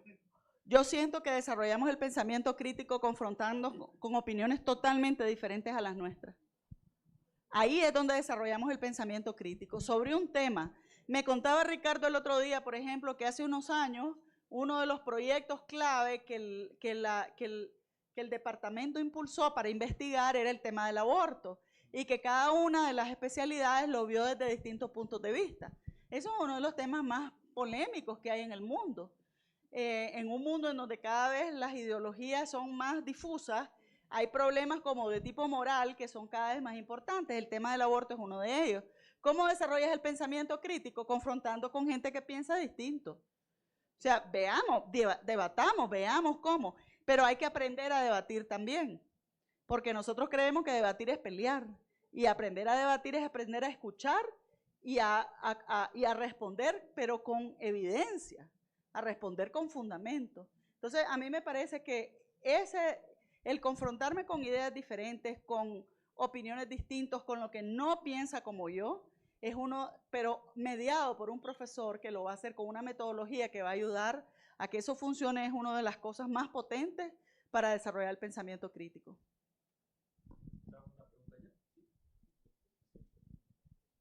Yo siento que desarrollamos el pensamiento crítico confrontando con opiniones totalmente diferentes a las nuestras. Ahí es donde desarrollamos el pensamiento crítico. Sobre un tema, me contaba Ricardo el otro día, por ejemplo, que hace unos años, uno de los proyectos clave que el departamento impulsó para investigar era el tema del aborto y que cada una de las especialidades lo vio desde distintos puntos de vista. Eso es uno de los temas más polémicos que hay en el mundo. En un mundo en donde cada vez las ideologías son más difusas, hay problemas como de tipo moral que son cada vez más importantes. El tema del aborto es uno de ellos. ¿Cómo desarrollas el pensamiento crítico? Confrontando con gente que piensa distinto. O sea, veamos, debatamos, veamos cómo. Pero hay que aprender a debatir también. Porque nosotros creemos que debatir es pelear. Y aprender a debatir es aprender a escuchar y a responder, pero con evidencia, a responder con fundamento. Entonces, a mí me parece que el confrontarme con ideas diferentes, con opiniones distintas, con lo que no piensa como yo, es uno, pero mediado por un profesor que lo va a hacer con una metodología que va a ayudar a que eso funcione, es una de las cosas más potentes para desarrollar el pensamiento crítico.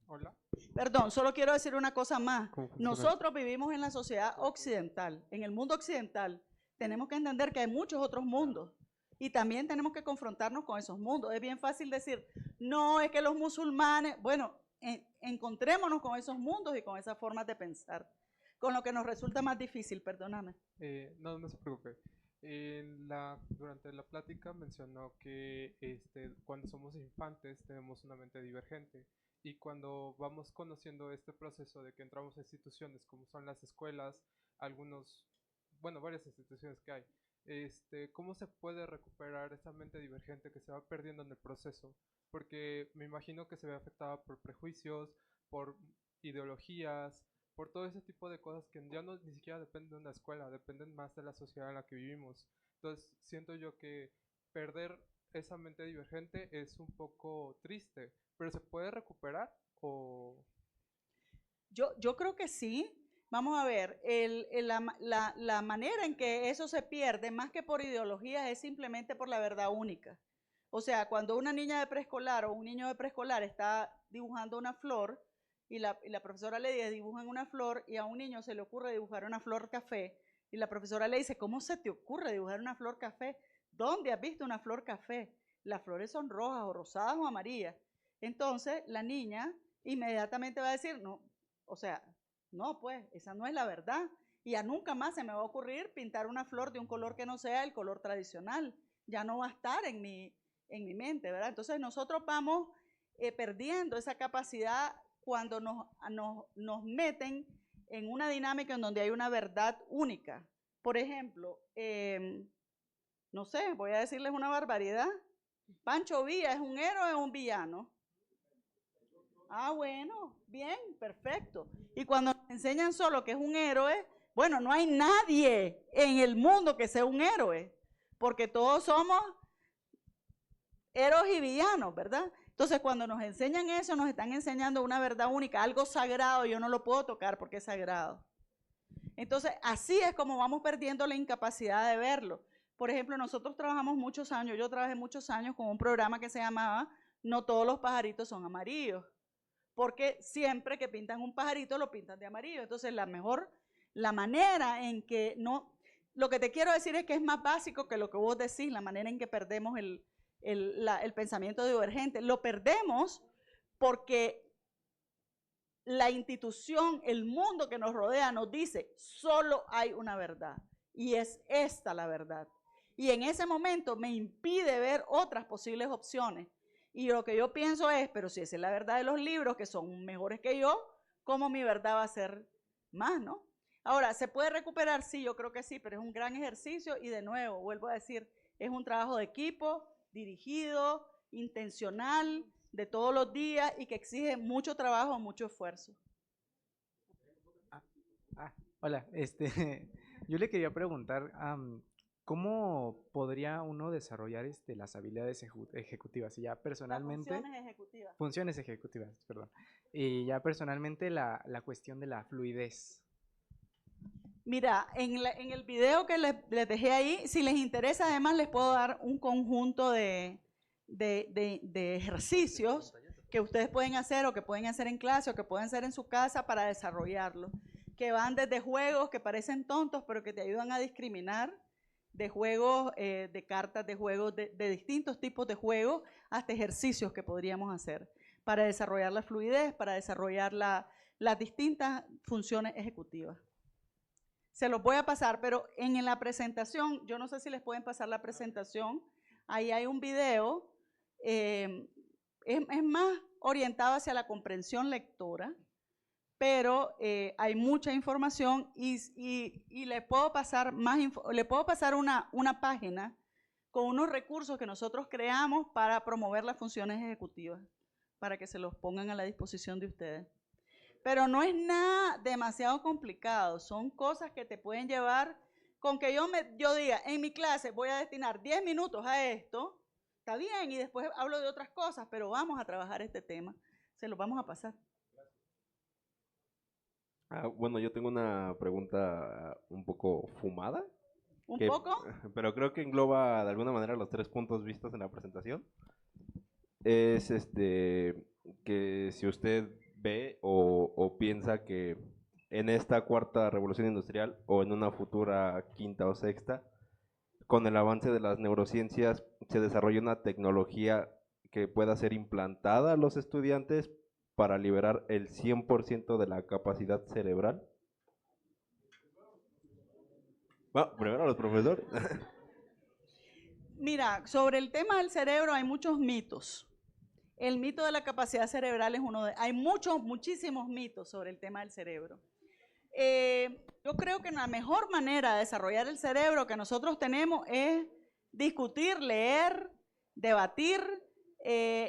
Hola. Perdón, solo quiero decir una cosa más. Nosotros vivimos en la sociedad occidental, en el mundo occidental. Tenemos que entender que hay muchos otros mundos y también tenemos que confrontarnos con esos mundos. Es bien fácil decir, no, es que los musulmanes, bueno, encontrémonos con esos mundos y con esas formas de pensar, con lo que nos resulta más difícil, perdóname. No se preocupe. Durante la plática mencionó que cuando somos infantes tenemos una mente divergente. Y cuando vamos conociendo este proceso de que entramos a instituciones como son las escuelas, varias instituciones que hay, ¿cómo se puede recuperar esa mente divergente que se va perdiendo en el proceso? Porque me imagino que se ve afectada por prejuicios, por ideologías, por todo ese tipo de cosas que ya no ni siquiera dependen de una escuela, dependen más de la sociedad en la que vivimos. Entonces siento yo que perder esa mente divergente es un poco triste, pero ¿se puede recuperar o...? Yo creo que sí. Vamos a ver, la manera en que eso se pierde, más que por ideologías, es simplemente por la verdad única. O sea, cuando una niña de preescolar o un niño de preescolar está dibujando una flor y la profesora le dice, dibujan una flor, y a un niño se le ocurre dibujar una flor café, y la profesora le dice, ¿cómo se te ocurre dibujar una flor café? ¿Dónde has visto una flor café? Las flores son rojas o rosadas o amarillas. Entonces, la niña inmediatamente va a decir, no, o sea, no, pues, esa no es la verdad. Y ya nunca más se me va a ocurrir pintar una flor de un color que no sea el color tradicional. Ya no va a estar en mi mente, ¿verdad? Entonces nosotros vamos perdiendo esa capacidad cuando nos meten en una dinámica en donde hay una verdad única. Por ejemplo, no sé, voy a decirles una barbaridad. ¿Pancho Villa es un héroe o un villano? Ah, bueno, bien, perfecto. Y cuando nos enseñan solo que es un héroe, bueno, no hay nadie en el mundo que sea un héroe, porque todos somos héroes y villanos, ¿verdad? Entonces, cuando nos enseñan eso, nos están enseñando una verdad única, algo sagrado, yo no lo puedo tocar porque es sagrado. Entonces, así es como vamos perdiendo la incapacidad de verlo. Por ejemplo, nosotros trabajamos muchos años, yo trabajé muchos años con un programa que se llamaba No todos los pajaritos son amarillos, porque siempre que pintan un pajarito lo pintan de amarillo. Entonces, la manera en que no, lo que te quiero decir es que es más básico que lo que vos decís, la manera en que perdemos el pensamiento divergente. Lo perdemos porque la institución, el mundo que nos rodea nos dice, solo hay una verdad y es esta la verdad. Y en ese momento me impide ver otras posibles opciones. Y lo que yo pienso es, pero si esa es la verdad de los libros, que son mejores que yo, ¿cómo mi verdad va a ser más, no? Ahora, ¿se puede recuperar? Sí, yo creo que sí, pero es un gran ejercicio y de nuevo, vuelvo a decir, es un trabajo de equipo, dirigido, intencional, de todos los días y que exige mucho trabajo, mucho esfuerzo. Hola, yo le quería preguntar, ¿cómo podría uno desarrollar las habilidades ejecutivas? Y ya personalmente, Funciones ejecutivas. Funciones ejecutivas, perdón. Y ya personalmente la cuestión de la fluidez. Mira, en el video que les dejé ahí, si les interesa, además les puedo dar un conjunto de ejercicios que ustedes pueden hacer o que pueden hacer en clase o que pueden hacer en su casa para desarrollarlo, que van desde juegos que parecen tontos pero que te ayudan a discriminar, de juegos de cartas, de juegos de distintos tipos de juegos, hasta ejercicios que podríamos hacer para desarrollar la fluidez, para desarrollar las distintas funciones ejecutivas. Se los voy a pasar, pero en la presentación, yo no sé si les pueden pasar la presentación, ahí hay un video, es más orientado hacia la comprensión lectora, pero hay mucha información y le puedo pasar una página con unos recursos que nosotros creamos para promover las funciones ejecutivas, para que se los pongan a la disposición de ustedes. Pero no es nada demasiado complicado, son cosas que te pueden llevar, con que yo diga, en mi clase voy a destinar 10 minutos a esto, está bien, y después hablo de otras cosas, pero vamos a trabajar este tema, se los vamos a pasar. Bueno, yo tengo una pregunta un poco fumada. ¿Un poco? Pero creo que engloba de alguna manera los 3 puntos vistos en la presentación. Es que si usted ve o piensa que en esta 4ª revolución industrial o en una futura 5ª o 6ª, con el avance de las neurociencias se desarrolla una tecnología que pueda ser implantada a los estudiantes para liberar el 100% de la capacidad cerebral. Bueno, primero a los profesores. Mira, sobre el tema del cerebro hay muchos mitos. El mito de la capacidad cerebral es uno de... Hay muchísimos mitos sobre el tema del cerebro. Yo creo que la mejor manera de desarrollar el cerebro que nosotros tenemos es discutir, leer, debatir,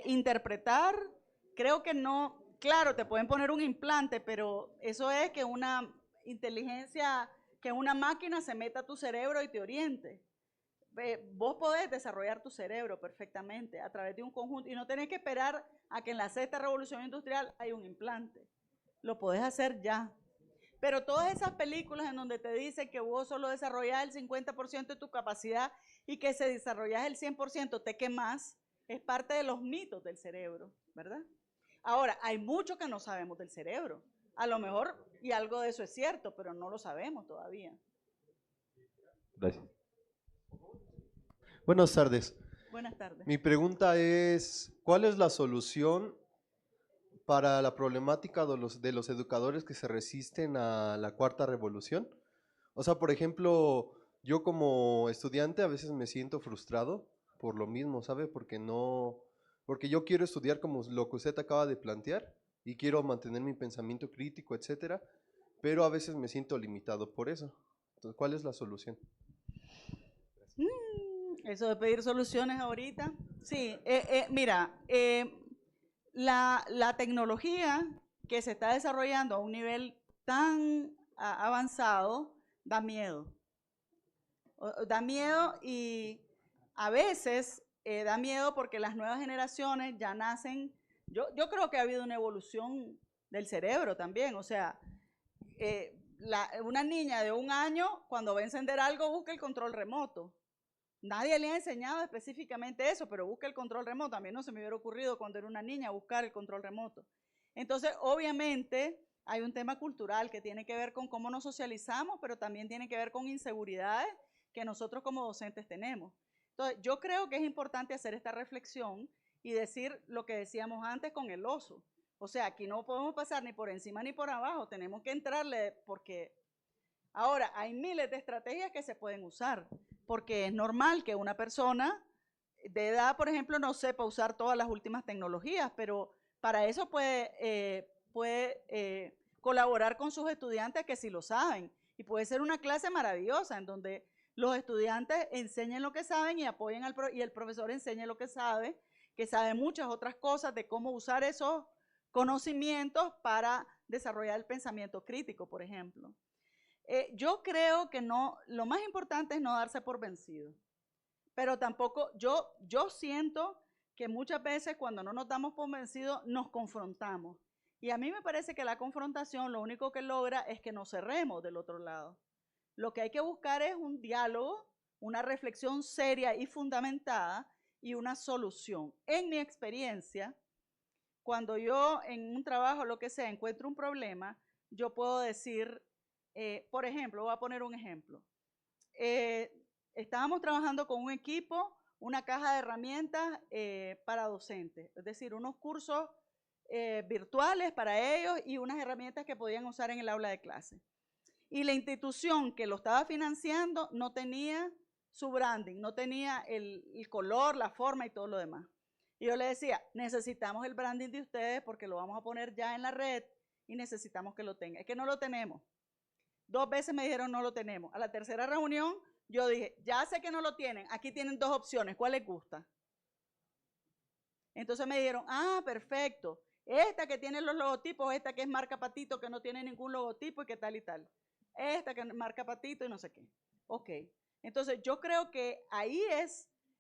interpretar. Creo que no, claro, te pueden poner un implante, pero eso es que una inteligencia, que una máquina se meta a tu cerebro y te oriente. Vos podés desarrollar tu cerebro perfectamente a través de un conjunto y no tenés que esperar a que en la sexta revolución industrial hay un implante. Lo podés hacer ya. Pero todas esas películas en donde te dicen que vos solo desarrollás el 50% de tu capacidad y que si desarrollás el 100% te quemás, es parte de los mitos del cerebro, ¿verdad? Ahora, hay mucho que no sabemos del cerebro. A lo mejor, y algo de eso es cierto, pero no lo sabemos todavía. Gracias. Buenas tardes. Buenas tardes. Mi pregunta es, ¿cuál es la solución para la problemática de los educadores que se resisten a la cuarta revolución? O sea, por ejemplo, yo como estudiante a veces me siento frustrado por lo mismo, ¿sabe? Porque yo quiero estudiar como lo que usted acaba de plantear y quiero mantener mi pensamiento crítico, etcétera, pero a veces me siento limitado por eso. Entonces, ¿cuál es la solución? Eso de pedir soluciones ahorita. Sí, mira, la tecnología que se está desarrollando a un nivel tan avanzado da miedo. Da miedo y a veces da miedo porque las nuevas generaciones ya nacen. Yo creo que ha habido una evolución del cerebro también. O sea, una niña de 1 año, cuando va a encender algo, busca el control remoto. Nadie le ha enseñado específicamente eso, pero busca el control remoto. A mí no se me hubiera ocurrido cuando era una niña buscar el control remoto. Entonces, obviamente, hay un tema cultural que tiene que ver con cómo nos socializamos, pero también tiene que ver con inseguridades que nosotros como docentes tenemos. Entonces, yo creo que es importante hacer esta reflexión y decir lo que decíamos antes con el oso. O sea, aquí no podemos pasar ni por encima ni por abajo, tenemos que entrarle porque ahora hay miles de estrategias que se pueden usar, porque es normal que una persona de edad, por ejemplo, no sepa usar todas las últimas tecnologías, pero para eso puede colaborar con sus estudiantes que sí lo saben. Y puede ser una clase maravillosa en donde los estudiantes enseñen lo que saben y apoyen y el profesor enseñe lo que sabe muchas otras cosas de cómo usar esos conocimientos para desarrollar el pensamiento crítico, por ejemplo. Yo creo que lo más importante es no darse por vencido, pero tampoco, yo siento que muchas veces cuando no nos damos por vencidos nos confrontamos. Y a mí me parece que la confrontación lo único que logra es que nos cerremos del otro lado. Lo que hay que buscar es un diálogo, una reflexión seria y fundamentada y una solución. En mi experiencia, cuando yo en un trabajo, lo que sea, encuentro un problema, yo puedo decir, por ejemplo, voy a poner un ejemplo. Estábamos trabajando con un equipo, una caja de herramientas para docentes, es decir, unos cursos virtuales para ellos y unas herramientas que podían usar en el aula de clase. Y la institución que lo estaba financiando no tenía su branding, no tenía el color, la forma y todo lo demás. Y yo le decía, necesitamos el branding de ustedes porque lo vamos a poner ya en la red y necesitamos que lo tengan. Es que no lo tenemos. 2 veces me dijeron no lo tenemos. A la tercera reunión yo dije, ya sé que no lo tienen, aquí tienen 2 opciones, ¿cuál les gusta? Entonces me dijeron, perfecto, esta que tiene los logotipos, esta que es marca Patito que no tiene ningún logotipo y qué tal y tal. Esta que es marca Patito y no sé qué. Ok, entonces yo creo que ahí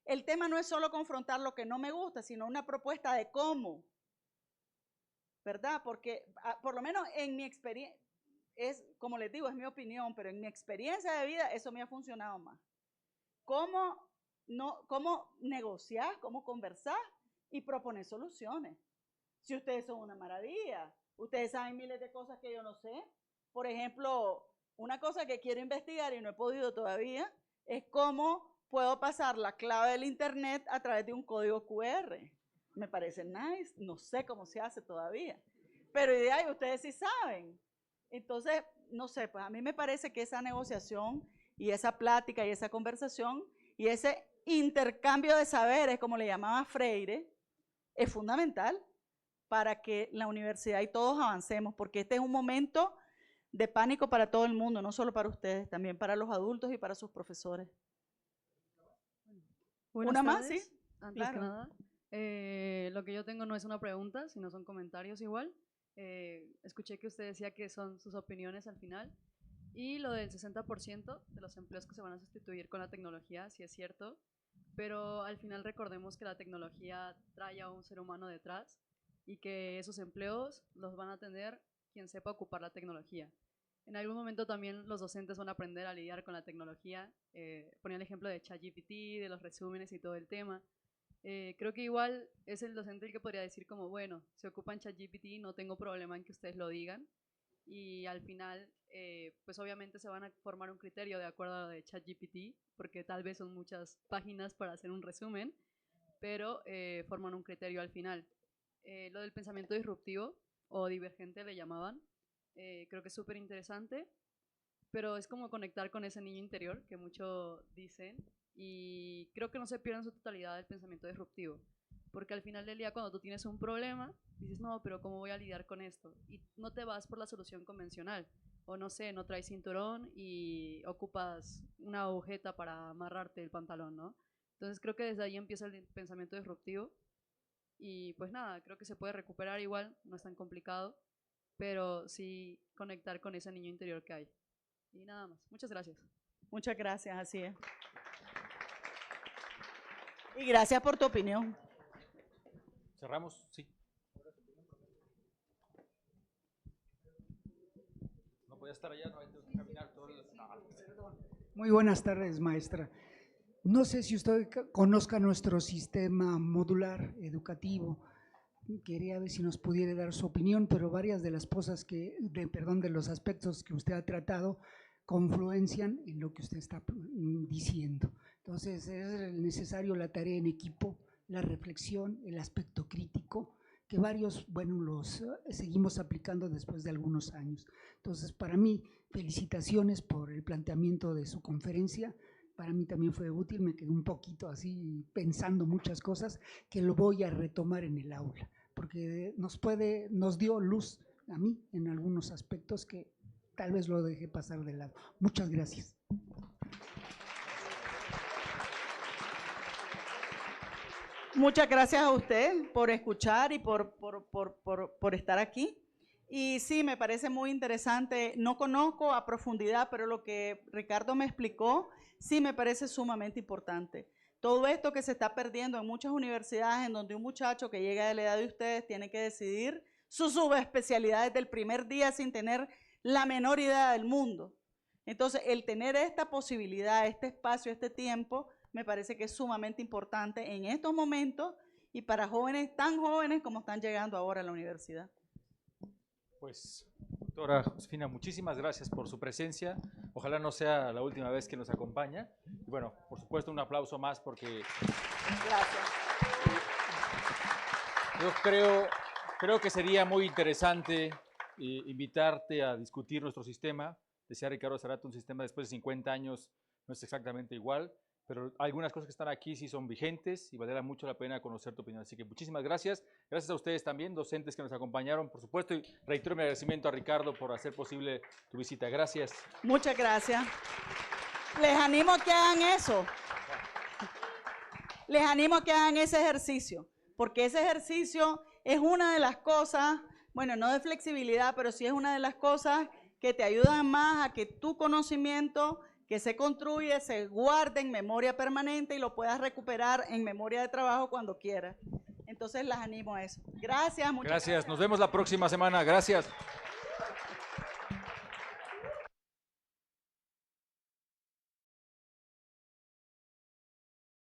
el tema no es solo confrontar lo que no me gusta, sino una propuesta de cómo, ¿verdad? Porque por lo menos en mi experiencia, como les digo, es mi opinión, pero en mi experiencia de vida eso me ha funcionado más. ¿Cómo negociar, cómo conversar y proponer soluciones? Si ustedes son una maravilla, ustedes saben miles de cosas que yo no sé. Por ejemplo, una cosa que quiero investigar y no he podido todavía es cómo puedo pasar la clave del internet a través de un código QR. Me parece nice, no sé cómo se hace todavía, pero ustedes sí saben. Entonces, no sé, pues a mí me parece que esa negociación y esa plática y esa conversación y ese intercambio de saberes, como le llamaba Freire, es fundamental para que la universidad y todos avancemos, porque este es un momento de pánico para todo el mundo, no solo para ustedes, también para los adultos y para sus profesores. Buenas ¿Una más? tardes. Sí. Antes Claro. que nada, Lo que yo tengo no es una pregunta, sino son comentarios igual. Escuché que usted decía que son sus opiniones al final. Y lo del 60% de los empleos que se van a sustituir con la tecnología, sí es cierto. Pero al final recordemos que la tecnología trae a un ser humano detrás y que esos empleos los van a tener quien sepa ocupar la tecnología. En algún momento también los docentes van a aprender a lidiar con la tecnología. Ponía el ejemplo de ChatGPT, de los resúmenes y todo el tema. Creo que igual es el docente el que podría decir como, bueno, se ocupan ChatGPT, no tengo problema en que ustedes lo digan. Y al final, pues obviamente se van a formar un criterio de acuerdo a lo de ChatGPT, porque tal vez son muchas páginas para hacer un resumen, pero forman un criterio al final. Lo del pensamiento disruptivo o divergente le llamaban, creo que es súper interesante, pero es como conectar con ese niño interior que muchos dicen, y creo que no se pierde en su totalidad el pensamiento disruptivo, porque al final del día cuando tú tienes un problema, dices, no, pero ¿cómo voy a lidiar con esto? Y no te vas por la solución convencional, o no sé, no traes cinturón y ocupas una agujeta para amarrarte el pantalón, ¿no? Entonces creo que desde ahí empieza el pensamiento disruptivo, y pues nada, creo que se puede recuperar igual, no es tan complicado, pero sí conectar con ese niño interior que hay. Y nada más. Muchas gracias. Muchas gracias, así es. Y gracias por tu opinión. ¿Cerramos? Sí. No podía estar allá, no hay que caminar todo el... Muy buenas tardes, maestra. No sé si usted conozca nuestro sistema modular educativo. Quería ver si nos pudiera dar su opinión, pero varias de las cosas de los aspectos que usted ha tratado confluencian en lo que usted está diciendo. Entonces, es necesario la tarea en equipo, la reflexión, el aspecto crítico, que varios, bueno, los seguimos aplicando después de algunos años. Entonces, para mí, felicitaciones por el planteamiento de su conferencia. Para mí también fue útil, me quedé un poquito así pensando muchas cosas que lo voy a retomar en el aula, porque nos dio luz a mí en algunos aspectos que tal vez lo dejé pasar de lado. Muchas gracias. Muchas gracias a usted por escuchar y por estar aquí. Y sí, me parece muy interesante. No conozco a profundidad, pero lo que Ricardo me explicó sí me parece sumamente importante. Todo esto que se está perdiendo en muchas universidades, en donde un muchacho que llega de la edad de ustedes tiene que decidir su subespecialidad desde el primer día sin tener la menor idea del mundo. Entonces, el tener esta posibilidad, este espacio, este tiempo, me parece que es sumamente importante en estos momentos y para jóvenes tan jóvenes como están llegando ahora a la universidad. Pues, doctora Josefina, muchísimas gracias por su presencia. Ojalá no sea la última vez que nos acompaña. Y bueno, por supuesto, un aplauso más porque... Gracias. Yo creo que sería muy interesante invitarte a discutir nuestro sistema. Decía Ricardo Zárate, un sistema después de 50 años no es exactamente igual, pero algunas cosas que están aquí sí son vigentes y valdrá mucho la pena conocer tu opinión. Así que muchísimas gracias. Gracias a ustedes también, docentes que nos acompañaron, por supuesto, y reitero mi agradecimiento a Ricardo por hacer posible tu visita. Gracias. Muchas gracias. Les animo a que hagan eso. Les animo a que hagan ese ejercicio, porque ese ejercicio es una de las cosas, bueno, no de flexibilidad, pero sí es una de las cosas que te ayudan más a que tu conocimiento que se construye, se guarde en memoria permanente y lo puedas recuperar en memoria de trabajo cuando quieras. Entonces las animo a eso. Gracias, muchas gracias. Nos vemos la próxima semana. Gracias.